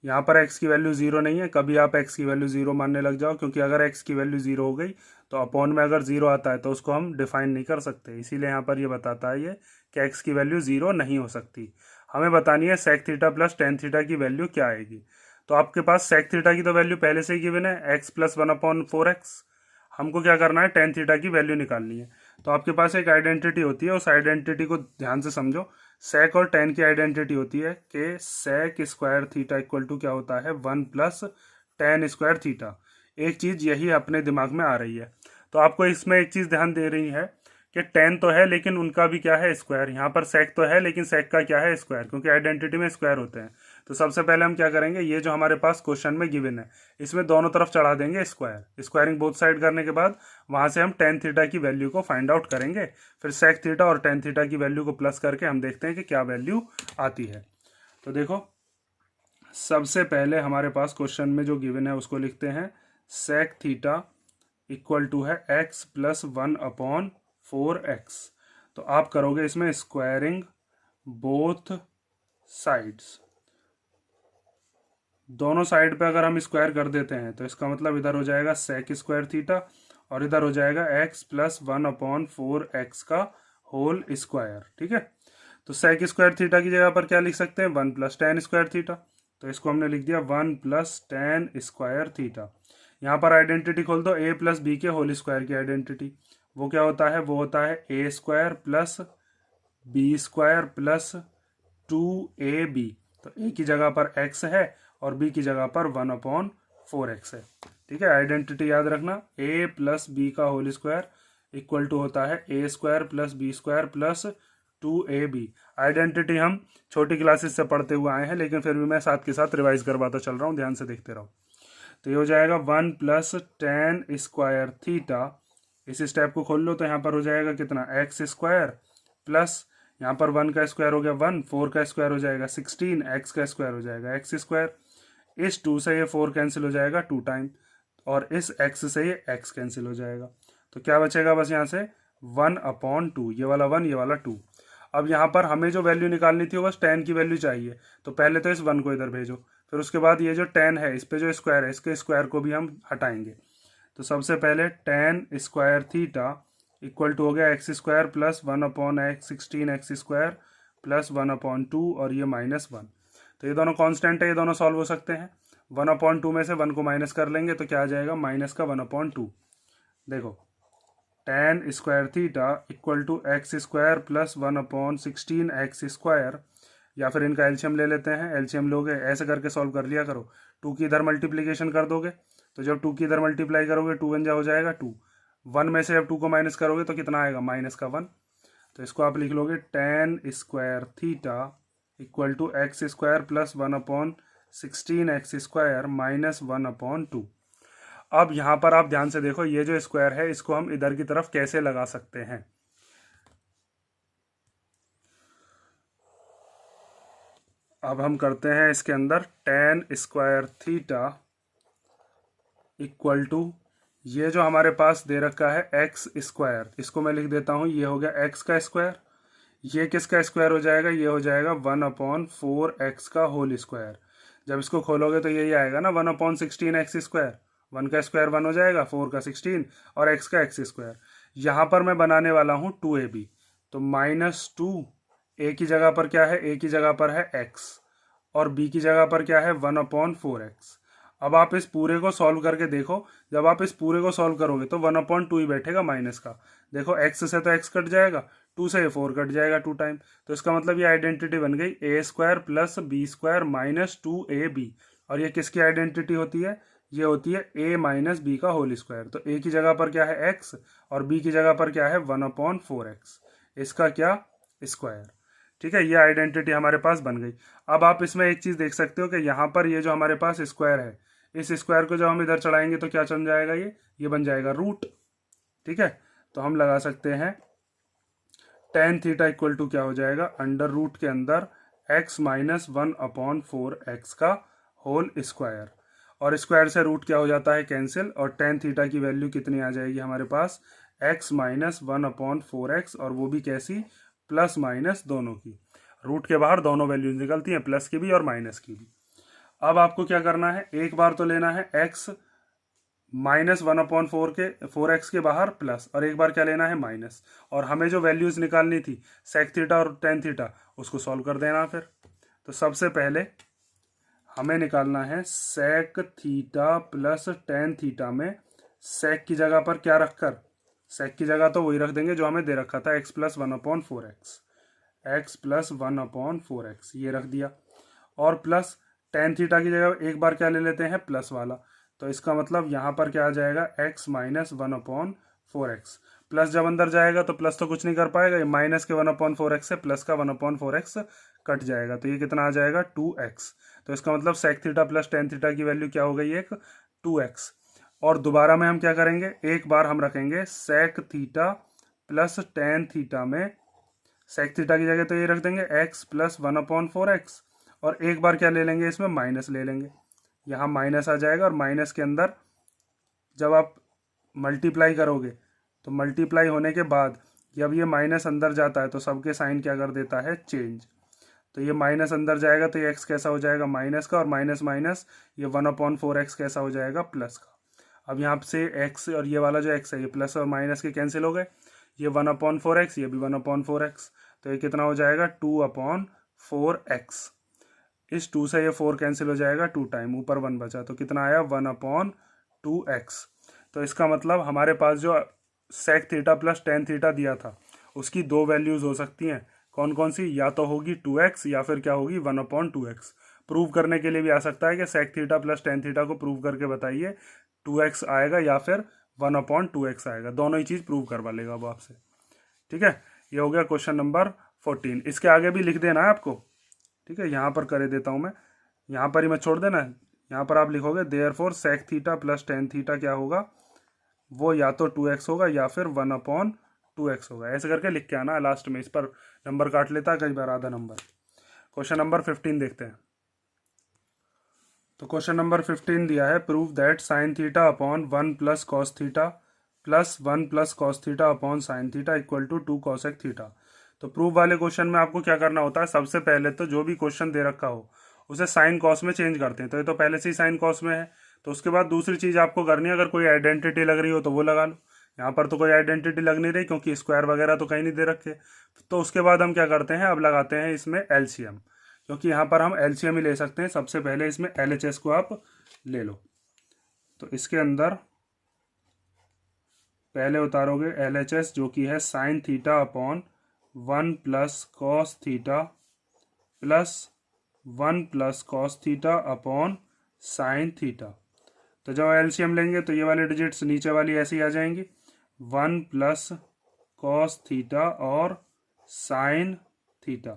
यहाँ पर x की वैल्यू जीरो नहीं है, कभी आप x की वैल्यू जीरो मानने लग जाओ, क्योंकि अगर x की वैल्यू जीरो हो गई तो अपॉन में अगर जीरो आता है तो उसको हम डिफाइन नहीं कर सकते, इसीलिए यहाँ पर ये बताता है ये कि x की वैल्यू जीरो नहीं हो सकती। हमें बतानी है sec theta plus tan theta की वैल्यू क्या आएगी। तो आपके पास सेक थीटा की तो वैल्यू पहले से ही गिवन है x प्लस 1/4x, हमको क्या करना है टेन थीटा की वैल्यू निकालनी है। तो आपके पास एक आइडेंटिटी होती है, उस आइडेंटिटी को ध्यान से समझो। सेक और टेन की आइडेंटिटी होती है कि sec square theta equal to क्या होता है 1 प्लस टेन स्क्वायर थीटा। एक चीज यही अपने दिमाग में आ रही है, तो आपको इसमें एक चीज ध्यान दे रही है कि टेन तो है लेकिन उनका भी क्या है स्क्वायर। यहाँ पर सेक तो है लेकिन सेक का क्या है स्क्वायर, क्योंकि आइडेंटिटी में स्क्वायर होते हैं। तो सबसे पहले हम क्या करेंगे, ये जो हमारे पास क्वेश्चन में गिवन है इसमें दोनों तरफ चढ़ा देंगे स्क्वायर। स्क्वायरिंग बोथ साइड करने के बाद वहां से हम टेन थीटा की वैल्यू को फाइंड आउट करेंगे, फिर सेक थीटा और टेन थीटा की वैल्यू को प्लस करके हम देखते हैं कि क्या वैल्यू आती है। तो देखो सबसे पहले हमारे पास क्वेश्चन में जो गिवन है उसको लिखते हैं सेक थीटा इक्वल टू है x प्लस 1/4x। तो आप करोगे इसमें स्क्वायरिंग बोथ साइड्स, दोनों साइड पे अगर हम स्क्वायर कर देते हैं तो इसका मतलब इधर हो जाएगा सेक स्क्वायर थीटा और इधर हो जाएगा x प्लस 1/4x का होल स्क्वायर। ठीक है, तो सेक स्क्वायर थीटा की जगह पर क्या लिख सकते हैं 1 प्लस टेन स्क्वायर थीटा, तो इसको हमने लिख दिया 1 प्लस टेन स्क्वायर थीटा। यहाँ पर आइडेंटिटी खोल दो a प्लस बी के होल स्क्वायर की आइडेंटिटी, वो क्या होता है, वो होता है a square plus B square plus 2ab। तो a की जगह पर x है और b की जगह पर 1/4x है। ठीक है, आइडेंटिटी याद रखना, a प्लस बी का होल स्क्वायर इक्वल टू होता है a square plus B square plus 2ab। Identity हम छोटी क्लासेस से पढ़ते हुए आए हैं, लेकिन फिर भी मैं साथ के साथ रिवाइज करवाता चल रहा हूँ, ध्यान से देखते रहो। तो ये हो जाएगा 1 प्लस टेन स्क्वायर थीटा, इस स्टेप को खोल लो तो यहाँ पर हो जाएगा कितना एक्स स्क्वायर प्लस यहाँ पर 1 का स्क्वायर हो गया 1, 4 का स्क्वायर हो जाएगा 16, एक्स का स्क्वायर हो जाएगा एक्स स्क्वायर। इस 2 से ये 4 कैंसिल हो जाएगा 2 टाइम, और इस x से ये x कैंसिल हो जाएगा। तो क्या बचेगा बस यहाँ से 1/2, ये वाला 1 ये वाला 2। अब यहाँ पर हमें जो वैल्यू निकालनी थी वो बस टेन की वैल्यू चाहिए, तो पहले तो इस 1 को इधर भेजो, फिर उसके बाद ये जो 10 है इस पे जो स्क्वायर है इसके स्क्वायर को भी हम हटाएंगे। तो सबसे पहले tan square theta equal to हो गया X square plus 1/16x square plus 1/2 और ये -1। तो ये दोनों कांस्टेंट है, ये दोनों सॉल्व हो सकते हैं। 1/2 में से 1 को माइनस कर लेंगे तो क्या आ जाएगा माइनस का 1/2। देखो tan square theta equal to X square plus 1/16x square, या फिर इनका एलसीएम ले लेते हैं, एलसीएम लोगे ऐसे करके सॉल्व कर लिया करो। 2 की इधर मल्टीप्लीकेशन कर दोगे, तो जब 2 की इधर मल्टीप्लाई करोगे 2 1 जा हो जाएगा 2, 1 में से जब 2 को माइनस करोगे तो कितना आएगा माइनस का 1। तो इसको आप लिख लोगे tan square theta equal to X square plus 1/16x square minus 1/2। अब यहाँ पर आप ध्यान से देखो, ये जो स्क्वायर है इसको हम इधर की तरफ कैसे लगा सकते हैं। अब हम करते हैं इसके अंदर tan square theta equal to ये जो हमारे पास दे रखा है एक्स स्क्वायर, इसको मैं लिख देता हूँ, ये हो गया एक्स का स्क्वायर, ये किसका स्क्वायर हो जाएगा, ये हो जाएगा 1/4x का होल स्क्वायर। जब इसको खोलोगे तो यही आएगा ना 1/16x स्क्वायर, 1 का स्क्वायर 1 हो जाएगा, 4 का 16 और x का एक्स स्क्वायर। यहाँ पर मैं बनाने वाला हूँ 2ab, तो -2, a की जगह पर क्या है, a की जगह पर है x और b की जगह पर क्या है 1/4x। अब आप इस पूरे को सॉल्व करके देखो, जब आप इस पूरे को सॉल्व करोगे तो 1/2 ही बैठेगा माइनस का। देखो x से तो x कट जाएगा, 2 से 4 कट जाएगा 2 टाइम, तो इसका मतलब ये आइडेंटिटी बन गई a square plus B square minus 2ab। और ये किसकी आइडेंटिटी होती है, ये होती है a माइनस बी का होल स्क्वायर। तो a की जगह पर क्या है x और b की जगह पर क्या है 1/4x, इसका क्या स्क्वायर। ठीक है, ये आइडेंटिटी हमारे पास बन गई। अब आप इसमें एक चीज़ देख सकते हो कि यहाँ पर ये जो हमारे पास स्क्वायर है, इस स्क्वायर को जब हम इधर चढ़ाएंगे तो क्या बन जाएगा, ये बन जाएगा रूट। ठीक है, तो हम लगा सकते हैं टेन थीटा इक्वल टू क्या हो जाएगा, अंडर रूट के अंदर x माइनस 1/4x का होल स्क्वायर, और स्क्वायर से रूट क्या हो जाता है, कैंसिल, और टेन थीटा की वैल्यू कितनी आ जाएगी हमारे पास, x माइनस 1/4x, और वो भी कैसी, प्लस माइनस दोनों की। रूट के बाहर दोनों वैल्यूज निकलती हैं, प्लस की भी और माइनस की भी। अब आपको क्या करना है, एक बार तो लेना है x माइनस 1/4 के बाहर प्लस, और एक बार क्या लेना है, माइनस, और हमें जो वैल्यूज निकालनी थी सेक थीटा और टेन थीटा, उसको सॉल्व कर देना फिर। तो सबसे पहले हमें निकालना है sec theta plus tan theta में सेक की जगह पर क्या रखकर, सेक की जगह तो वही रख देंगे जो हमें दे रखा था, x plus 1/4x, x plus 1/4x ये रख दिया, और प्लस टेन थीटा की जगह एक बार क्या ले लेते हैं, प्लस वाला। तो इसका मतलब यहाँ पर क्या आ जाएगा, x माइनस 1/4x, प्लस जब अंदर जाएगा तो प्लस तो कुछ नहीं कर पाएगा, ये माइनस के 1/4x से प्लस का 1/4x कट जाएगा, तो ये कितना आ जाएगा, 2x। तो इसका मतलब sec theta plus tan theta की वैल्यू क्या हो गई, एक 2x। और दोबारा में हम क्या करेंगे, एक बार हम रखेंगे sec theta plus tan theta में, सेक थीटा की जगह तो ये रख देंगे x प्लस 1/4x, और एक बार क्या ले लेंगे, इसमें माइनस ले लेंगे, यहाँ माइनस आ जाएगा, और माइनस के अंदर जब आप मल्टीप्लाई करोगे तो मल्टीप्लाई होने के बाद जब ये माइनस अंदर जाता है तो सबके साइन क्या कर देता है, चेंज। तो ये माइनस अंदर जाएगा तो ये x कैसा हो जाएगा, माइनस का, और माइनस माइनस ये 1/4x कैसा हो जाएगा, प्लस का। अब यहाँ से x और ये वाला जो x है, ये प्लस और माइनस के कैंसिल हो गए, ये 1/4x, ये भी 1/4x, तो ये कितना हो जाएगा, 2/4x। इस 2 से ये 4 कैंसिल हो जाएगा, 2 टाइम, ऊपर 1 बचा, तो कितना आया, 1/2x। तो इसका मतलब हमारे पास जो sec theta plus tan theta दिया था उसकी दो वैल्यूज हो सकती हैं, कौन कौन सी, या तो होगी 2x या फिर क्या होगी, 1/2x। प्रूव करने के लिए भी आ सकता है कि sec theta plus tan theta को प्रूव करके बताइए, 2x आएगा या फिर 1/2x आएगा, दोनों ही चीज़ प्रूव करवा लेगा वो आपसे। ठीक है, ये हो गया क्वेश्चन नंबर 14। इसके आगे भी लिख देना है आपको, ठीक है, यहाँ पर कर देता हूँ मैं, यहाँ पर ही मैं छोड़ देना है, यहाँ पर आप लिखोगे therefore sec theta plus tan theta क्या होगा, वो या तो 2x होगा या फिर 1/2x होगा, ऐसे करके लिख के आना लास्ट में, इस पर नंबर काट लेता है कई बार आधा नंबर। क्वेश्चन नंबर 15 देखते हैं। तो क्वेश्चन नंबर 15 दिया है, prove that sine theta upon 1 plus cos theta plus 1 plus cos theta upon sine theta equal to 2 cosec theta. तो प्रूव वाले क्वेश्चन में आपको क्या करना होता है, सबसे पहले तो जो भी क्वेश्चन दे रखा हो उसे साइन कॉस में चेंज करते हैं, तो ये तो पहले से ही साइन कॉस में है। तो उसके बाद दूसरी चीज़ आपको करनी है, अगर कोई आइडेंटिटी लग रही हो तो वो लगा लो, यहाँ पर तो कोई आइडेंटिटी लग नहीं रही क्योंकि स्क्वायर वगैरह तो कहीं नहीं दे रखे। तो उसके बाद हम क्या करते हैं, अब लगाते हैं इसमें एलसीएम, क्योंकि यहाँ पर हम एलसीएम ही ले सकते हैं। सबसे पहले इसमें एलएचएस को आप ले लो, तो इसके अंदर पहले उतारोगे एलएचएस जो कि है sign theta upon 1 plus cos theta plus 1 plus cos theta upon sine theta. तो जब एलसीएम लेंगे तो ये वाले डिजिट्स नीचे वाली ऐसी आ जाएंगी, 1 प्लस कॉस थीटा और साइन थीटा।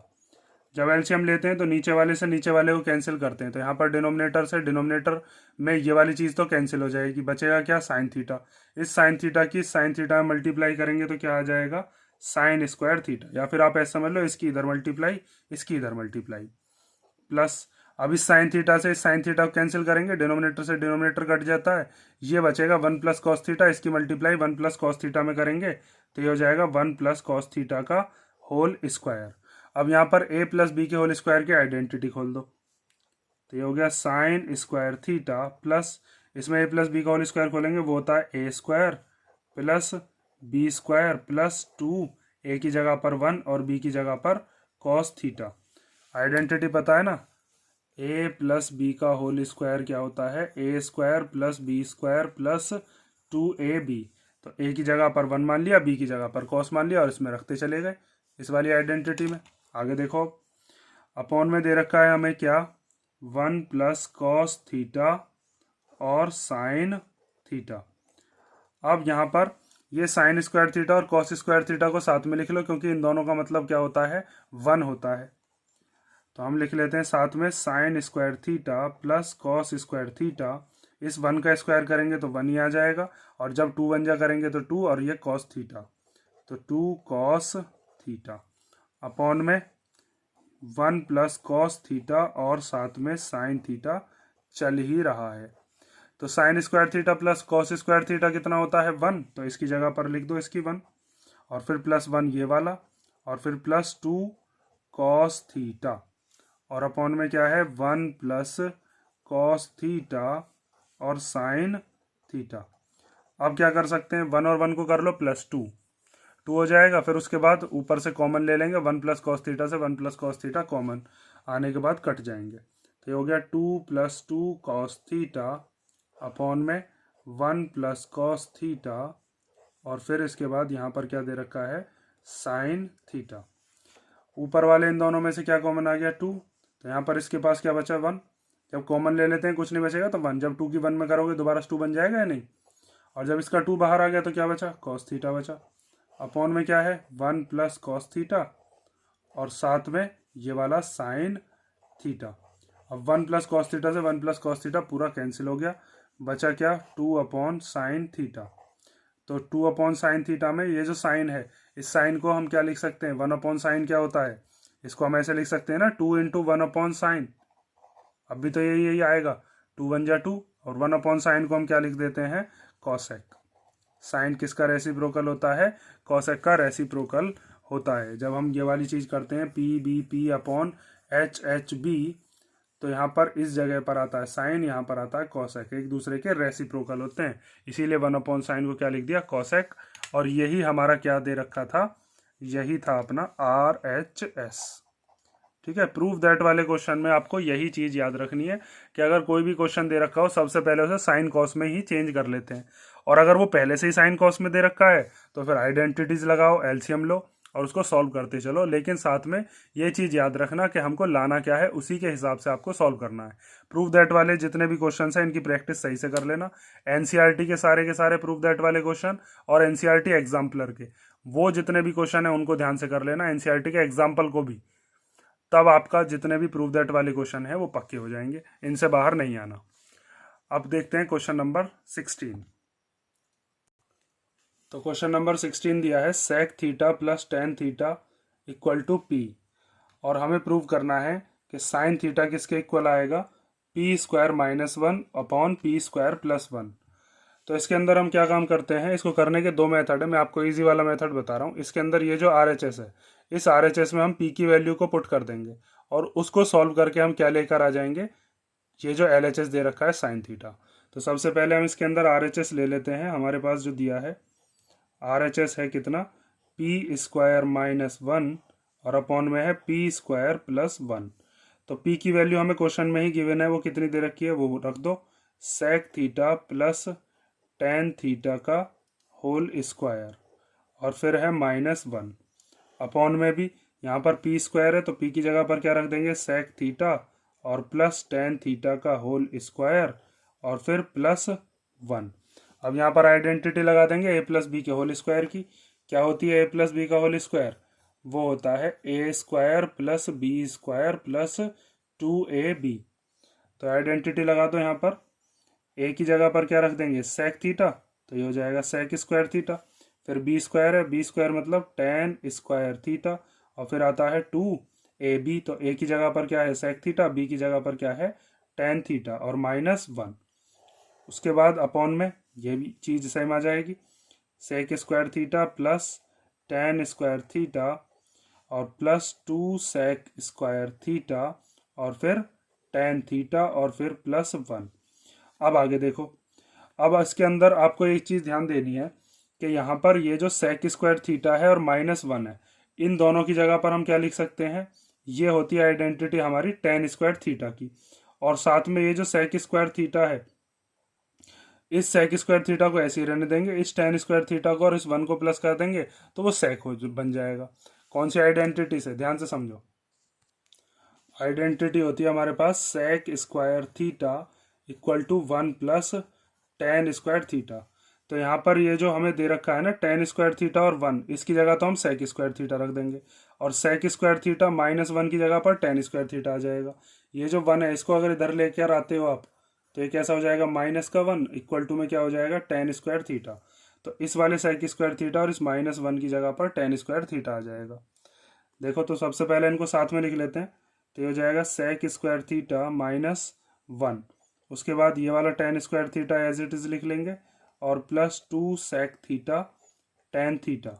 जब एलसीएम लेते हैं तो नीचे वाले से नीचे वाले को कैंसिल करते हैं, तो यहाँ पर डिनोमिनेटर से डिनोमिनेटर में ये वाली चीज़ तो कैंसिल हो जाएगी, बचेगा क्या, साइन थीटा। इस साइन थीटा की साइन थीटा में मल्टीप्लाई करेंगे तो क्या आ जाएगा, साइन स्क्वायर थीटा, या फिर आप ऐसा समझ लो इसकी इधर मल्टीप्लाई इसकी इधर मल्टीप्लाई प्लस। अब इस साइन थीटा से इस साइन थीटा को कैंसिल करेंगे, डिनोमिनेटर से डिनोमिनेटर कट जाता है, ये बचेगा 1 प्लस कॉस थीटा, इसकी मल्टीप्लाई 1 प्लस कॉस थीटा में करेंगे तो ये हो जाएगा 1 प्लस कॉस थीटा का होल स्क्वायर। अब यहाँ पर a प्लस बी के होल स्क्वायर की आइडेंटिटी खोल दो, तो ये हो गया साइन स्क्वायर थीटा प्लस, इसमें a प्लस बी का होल स्क्वायर खोलेंगे वो होता है a square plus B square plus 2, a की जगह पर 1 और b की जगह पर कॉस थीटा। आइडेंटिटी पता है ना, a प्लस बी का होल स्क्वायर क्या होता है, a square plus B square plus 2ab। तो a की जगह पर 1 मान लिया, b की जगह पर कॉस मान लिया, और इसमें रखते चले गए इस वाली आइडेंटिटी में। आगे देखो, अपॉन में दे रखा है हमें क्या, 1 प्लस कॉस थीटा और साइन थीटा। अब यहाँ पर ये साइन स्क्वायर थीटा और कॉस स्क्वायर थीटा को साथ में लिख लो, क्योंकि इन दोनों का मतलब क्या होता है, 1 होता है। तो हम लिख लेते हैं साथ में sign square theta plus cos square theta. इस 1 का स्क्वायर करेंगे तो 1 ही आ जाएगा, और जब 2 1 जा करेंगे तो 2, और ये कॉस थीटा, तो 2 कॉस थीटा अपॉन में 1 प्लस कॉस थीटा और साथ में साइन थीटा चल ही रहा है। तो sign square theta plus cos square theta कितना होता है, 1। तो इसकी जगह पर लिख दो इसकी 1, और फिर प्लस 1 ये वाला, और फिर प्लस 2 कॉस थीटा, और अपॉन में क्या है 1 प्लस कॉस थीटा और साइन थीटा। अब क्या कर सकते हैं, 1 और 1 को कर लो प्लस 2 हो जाएगा। फिर उसके बाद ऊपर से कॉमन ले लेंगे, 1 प्लस कॉस थीटा से 1 प्लस कॉस थीटा कॉमन आने के बाद कट जाएंगे। तो ये हो गया 2 प्लस 2 कॉस थीटा अपॉन में 1 प्लस कॉस थीटा, और फिर इसके बाद यहाँ पर क्या दे रखा है, साइन थीटा। ऊपर वाले इन दोनों में से क्या कॉमन आ गया, 2। तो यहाँ पर इसके पास क्या बचा, 1। जब कॉमन ले लेते हैं कुछ नहीं बचेगा तो 1, जब 2 की 1 में करोगे दोबारा 2 बन जाएगा या नहीं। और जब इसका 2 बाहर आ गया तो क्या बचा, कॉस थीटा बचा। अपॉन में क्या है 1 प्लस कॉस थीटा, और साथ में ये वाला साइन थीटा। अब 1 प्लस कॉस थीटा से 1 प्लस कॉस थीटा पूरा कैंसिल हो गया, बचा क्या 2 अपॉन साइन थीटा। तो 2 अपॉन साइन थीटा में ये जो साइन है, इस साइन को हम क्या लिख सकते हैं, 1 अपॉन साइन क्या होता है, इसको हम ऐसे लिख सकते हैं ना, 2 इंटू 1 अपॉन साइन। अब भी तो यही आएगा, 2 1 जा 2, और 1 अपॉन साइन को हम क्या लिख देते हैं, कॉसेक। साइन किसका रेसिप्रोकल होता है, कॉसेक का रेसिप्रोकल होता है। जब हम ये वाली चीज़ करते हैं P B P upon H H B, तो यहाँ पर इस जगह पर आता है साइन, यहाँ पर आता है कॉसेक, एक दूसरे के रेसिप्रोकल होते हैं। इसीलिए 1 अपॉन साइन को क्या लिख दिया, कॉसेक। और यही हमारा क्या दे रखा था, यही था अपना RHS। ठीक है, प्रूफ दैट वाले क्वेश्चन में आपको यही चीज़ याद रखनी है कि अगर कोई भी क्वेश्चन दे रखा हो सबसे पहले उसे साइन कॉस में ही चेंज कर लेते हैं, और अगर वो पहले से ही साइन कॉस में दे रखा है तो फिर आइडेंटिटीज लगाओ, एलसीएम लो और उसको सॉल्व करते चलो। लेकिन साथ में ये चीज़ याद रखना कि हमको लाना क्या है, उसी के हिसाब से आपको सॉल्व करना है। प्रूफ दैट वाले जितने भी क्वेश्चन हैं इनकी प्रैक्टिस सही से कर लेना। एनसीईआरटी के सारे प्रूफ दैट वाले क्वेश्चन और एनसीईआरटी एग्जाम्पलर के वो जितने भी क्वेश्चन है उनको ध्यान से कर लेना, एनसीईआरटी के एग्जाम्पल को भी। तब आपका जितने भी प्रूफ दैट वाले क्वेश्चन है वो पक्के हो जाएंगे, इनसे बाहर नहीं आना। अब देखते हैं क्वेश्चन नंबर 16। तो क्वेश्चन नंबर 16 दिया है sec theta plus tan theta equal to P, और हमें प्रूव करना है कि साइन थीटा किसके इक्वल आएगा, P square minus 1 upon P square plus 1। तो इसके अंदर हम क्या काम करते हैं, इसको करने के 2 मेथड है, मैं आपको इजी वाला मेथड बता रहा हूँ। इसके अंदर ये जो RHS है, इस RHS में हम पी की वैल्यू को पुट कर देंगे, और उसको सॉल्व करके हम क्या लेकर आ जाएंगे, ये जो LHS दे रखा है साइन थीटा। तो सबसे पहले हम इसके अंदर RHS ले लेते हैं। हमारे पास जो दिया है RHS है कितना, पी स्क्वायर माइनस 1 और अपॉन में है पी स्क्वायर प्लस 1। तो पी की वैल्यू हमें क्वेश्चन में ही गिवन है, वो कितनी दे रखी है वो रख दो, sec theta plus tan theta का होल स्क्वायर, और फिर है माइनस 1। अपॉन में भी यहाँ पर पी स्क्वायर है तो पी की जगह पर क्या रख देंगे, सेक थीटा और प्लस टेन थीटा का होल स्क्वायर, और फिर प्लस 1। अब यहाँ पर आइडेंटिटी लगा देंगे ए प्लस बी के होल स्क्वायर की। क्या होती है ए प्लस बी का होल स्क्वायर, वो होता है A square plus B square plus 2ab। तो आइडेंटिटी लगा दो, यहाँ पर ए की जगह पर क्या रख देंगे, सेक थीटा, तो ये हो जाएगा सेक स्क्वायर थीटा। फिर बी स्क्वायर है, बी स्क्वायर मतलब टेन स्क्वायर थीटा, और फिर आता है 2ab। तो ए की जगह पर क्या है सेक थीटा, बी की जगह पर क्या है टेन थीटा और माइनस 1। उसके बाद अपॉन में ये भी चीज़ सेम आ जाएगी, sec square theta plus tan square theta और प्लस 2 सेक स्क्वायर थीटा और फिर टेन थीटा और फिर प्लस 1। अब आगे देखो, अब इसके अंदर आपको एक चीज़ ध्यान देनी है कि यहाँ पर ये जो सेक स्क्वायर थीटा है और माइनस 1 है, इन दोनों की जगह पर हम क्या लिख सकते हैं, ये होती है आइडेंटिटी हमारी टेन स्क्वायर थीटा की। और साथ में ये जो सेक स्क्वायर थीटा है, इस सेक स्क्वायर थीटा को ऐसे ही रहने देंगे, इस टेन स्क्वायर थीटा को और इस 1 को प्लस कर देंगे तो वो सेक हो बन जाएगा। कौन सी आइडेंटिटी से, ध्यान से समझो। आइडेंटिटी होती है हमारे पास sec square theta equal to 1 plus tan square theta. तो यहाँ पर ये जो हमें दे रखा है ना tan स्क्वायर थीटा और 1, इसकी जगह तो हम sec स्क्वायर थीटा रख देंगे, और sec स्क्वायर थीटा -1 की जगह पर tan स्क्वायर थीटा आ जाएगा। ये जो 1 है इसको अगर इधर लेकर आते हो आप, तो ये कैसा हो जाएगा, -1 इक्वल टू में क्या हो जाएगा, tan स्क्वायर थीटा। तो इस वाले sec स्क्वायर थीटा और इस -1 की जगह पर tan स्क्वायर थीटा आ जाएगा। देखो तो सबसे पहले इनको साथ में लिख लेते हैं, तो ये हो जाएगा sec स्क्वायर थीटा -1। उसके बाद ये वाला tan square theta as it is लिख लेंगे, और +2 sec थीटा tan थीटा।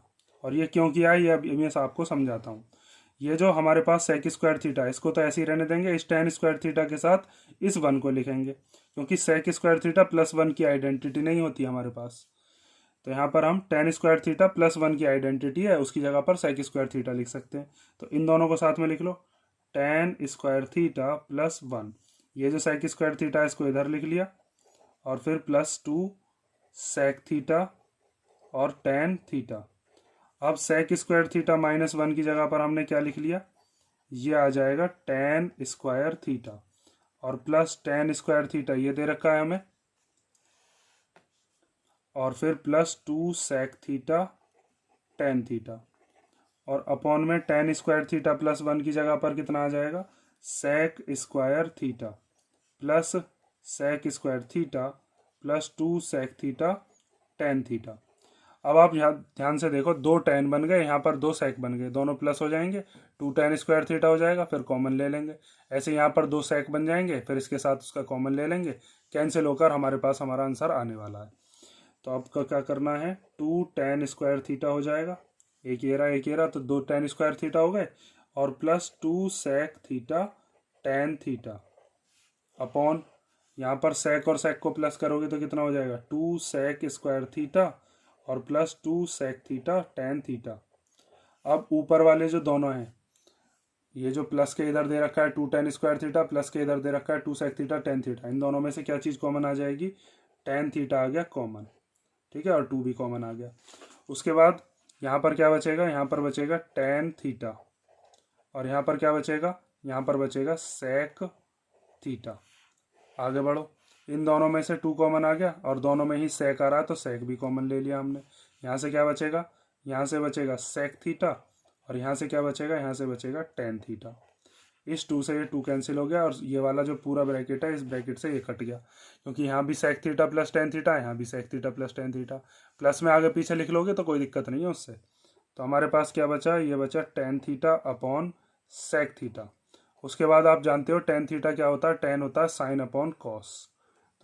और ये क्यों किया है ये अब मैं आपको समझाता हूँ। ये जो हमारे पास sec स्क्वायर थीटा है इसको तो ऐसे ही रहने देंगे, इस tan स्क्वायर थीटा के साथ इस 1 को लिखेंगे, क्योंकि sec स्क्वायर थीटा +1 की आइडेंटिटी नहीं होती हमारे पास। तो यहाँ पर हम tan स्क्वायर थीटा +1 की आइडेंटिटी है, उसकी जगह पर sec स्क्वायर थीटा लिख सकते हैं। तो इन दोनों को साथ में लिख लो, tan स्क्वायर थीटा +1। ये जो sec स्क्वायर थीटा है इसको इधर लिख लिया, और फिर +2 sec थीटा और tan थीटा। अब sec स्क्वायर थीटा -1 की जगह पर हमने क्या लिख लिया, ये आ जाएगा tan स्क्वायर थीटा, और प्लस tan स्क्वायर थीटा ये दे रखा है हमें, और फिर +2 sec थीटा tan थीटा, और अपॉन में tan स्क्वायर थीटा +1 की जगह पर कितना आ जाएगा, sec square theta plus sec square theta +2 sec theta tan theta. अब आप यहाँ ध्यान से देखो, 2 tan बन गए, यहाँ पर 2 sec बन गए, दोनों प्लस हो जाएंगे, 2 tan स्क्वायर थीटा हो जाएगा, फिर कॉमन ले लेंगे। ऐसे यहाँ पर 2 sec बन जाएंगे, फिर इसके साथ उसका कॉमन ले लेंगे, कैंसिल होकर हमारे पास हमारा आंसर आने वाला है। तो आपका क्या करना है, 2 tan स्क्वायर थीटा हो जाएगा, एक ये रहा, तो 2 tan स्क्वायर थीटा हो गए, और +2 sec theta tan theta, upon यहाँ पर sec और sec को प्लस करोगे तो कितना हो जाएगा, 2 sec स्क्वायर थीटा और +2 sec थीटा tan थीटा। अब ऊपर वाले जो दोनों हैं, ये जो प्लस के इधर दे रखा है 2 tan स्क्वायर थीटा, प्लस के इधर दे रखा है 2 sec थीटा tan थीटा, इन दोनों में से क्या चीज़ कॉमन आ जाएगी, tan थीटा आ गया कॉमन, ठीक है, और 2 भी कॉमन आ गया। उसके बाद यहाँ पर क्या बचेगा, यहाँ पर बचेगा tan थीटा, और यहाँ पर क्या बचेगा, यहाँ पर बचेगा sec थीटा। आगे बढ़ो, इन दोनों में से 2 कॉमन आ गया, और दोनों में ही sec आ रहा है तो sec भी कॉमन ले लिया हमने। यहाँ से क्या बचेगा, यहाँ से बचेगा sec थीटा, और यहाँ से क्या बचेगा, यहाँ से बचेगा tan थीटा। इस 2 से ये 2 कैंसिल हो गया, और ये वाला जो पूरा ब्रैकेट है इस ब्रैकेट से ये कट गया, क्योंकि यहाँ भी sec theta plus tan theta है, यहाँ भी sec theta plus tan theta. Plus में आगे पीछे लिख लोगे तो कोई दिक्कत नहीं है उससे। तो हमारे पास क्या बचा, ये बचा tan theta upon sec theta. उसके बाद आप जानते हो tan थीटा क्या होता है, tan होता है साइन अपॉन कॉस,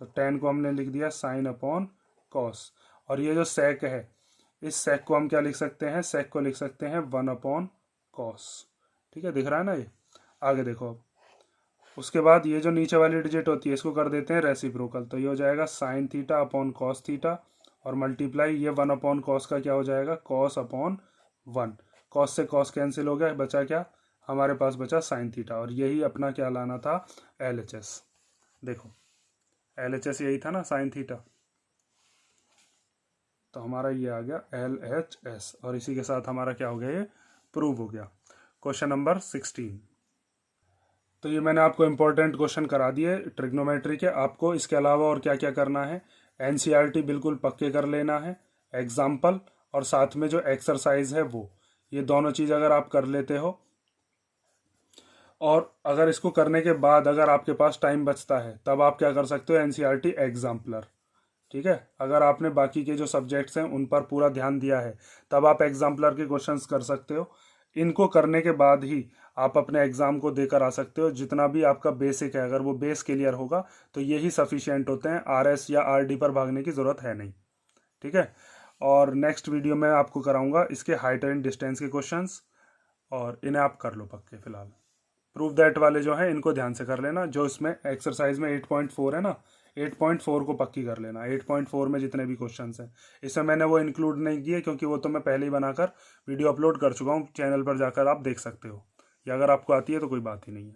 तो tan को हमने लिख दिया साइन अपॉन कॉस। और ये जो sec है, इस sec को हम क्या लिख सकते हैं, sec को लिख सकते हैं 1 अपॉन कॉस, ठीक है, दिख रहा है ना ये। आगे देखो अब, उसके बाद ये जो नीचे वाली डिजिट होती है इसको कर देते हैं रेसिप्रोकल, तो ये हो जाएगा sign theta upon cos theta, और मल्टीप्लाई ये 1 अपॉन कॉस का क्या हो जाएगा, कॉस अपॉन 1। कॉस से कॉस कैंसिल हो गया, बचा क्या, हमारे पास बचा साइन थीटा, और यही अपना क्या लाना था, LHS। देखो LHS यही था ना, साइन थीटा, तो हमारा ये आ गया LHS, और इसी के साथ हमारा क्या हो गया, ये प्रूव हो गया। Question number 16। तो ये मैंने आपको इम्पोर्टेंट क्वेश्चन करा दिए ट्रिग्नोमेट्री के। आपको इसके अलावा और क्या क्या करना है, NCERT बिल्कुल पक्के कर लेना है, एग्जाम्पल और साथ में जो एक्सरसाइज है वो, ये दोनों चीज़ अगर आप कर लेते हो, और अगर इसको करने के बाद अगर आपके पास टाइम बचता है तब आप क्या कर सकते हो, NCERT एग्जाम्पलर, ठीक है। अगर आपने बाकी के जो सब्जेक्ट्स हैं उन पर पूरा ध्यान दिया है तब आप एग्जाम्पलर के क्वेश्चंस कर सकते हो। इनको करने के बाद ही आप अपने एग्ज़ाम को देकर आ सकते हो। जितना भी आपका बेसिक है, अगर वो बेस क्लियर होगा तो यही सफिशिएंट होते हैं, RS या RD पर भागने की ज़रूरत है नहीं, ठीक है। और नेक्स्ट वीडियो में आपको कराऊंगा इसके हाइट एंड डिस्टेंस के क्वेश्चंस, और इन्हें आप कर लो पक्के। फिलहाल प्रूफ दैट वाले जो हैं इनको ध्यान से कर लेना, जो इसमें एक्सरसाइज में 8.4 है ना, 8.4 को पक्की कर लेना। 8.4 में जितने भी क्वेश्चंस हैं, इसमें मैंने वो इंक्लूड नहीं किए क्योंकि वो तो मैं पहले ही बनाकर वीडियो अपलोड कर चुका हूँ, चैनल पर जाकर आप देख सकते हो, या अगर आपको आती है तो कोई बात ही नहीं है।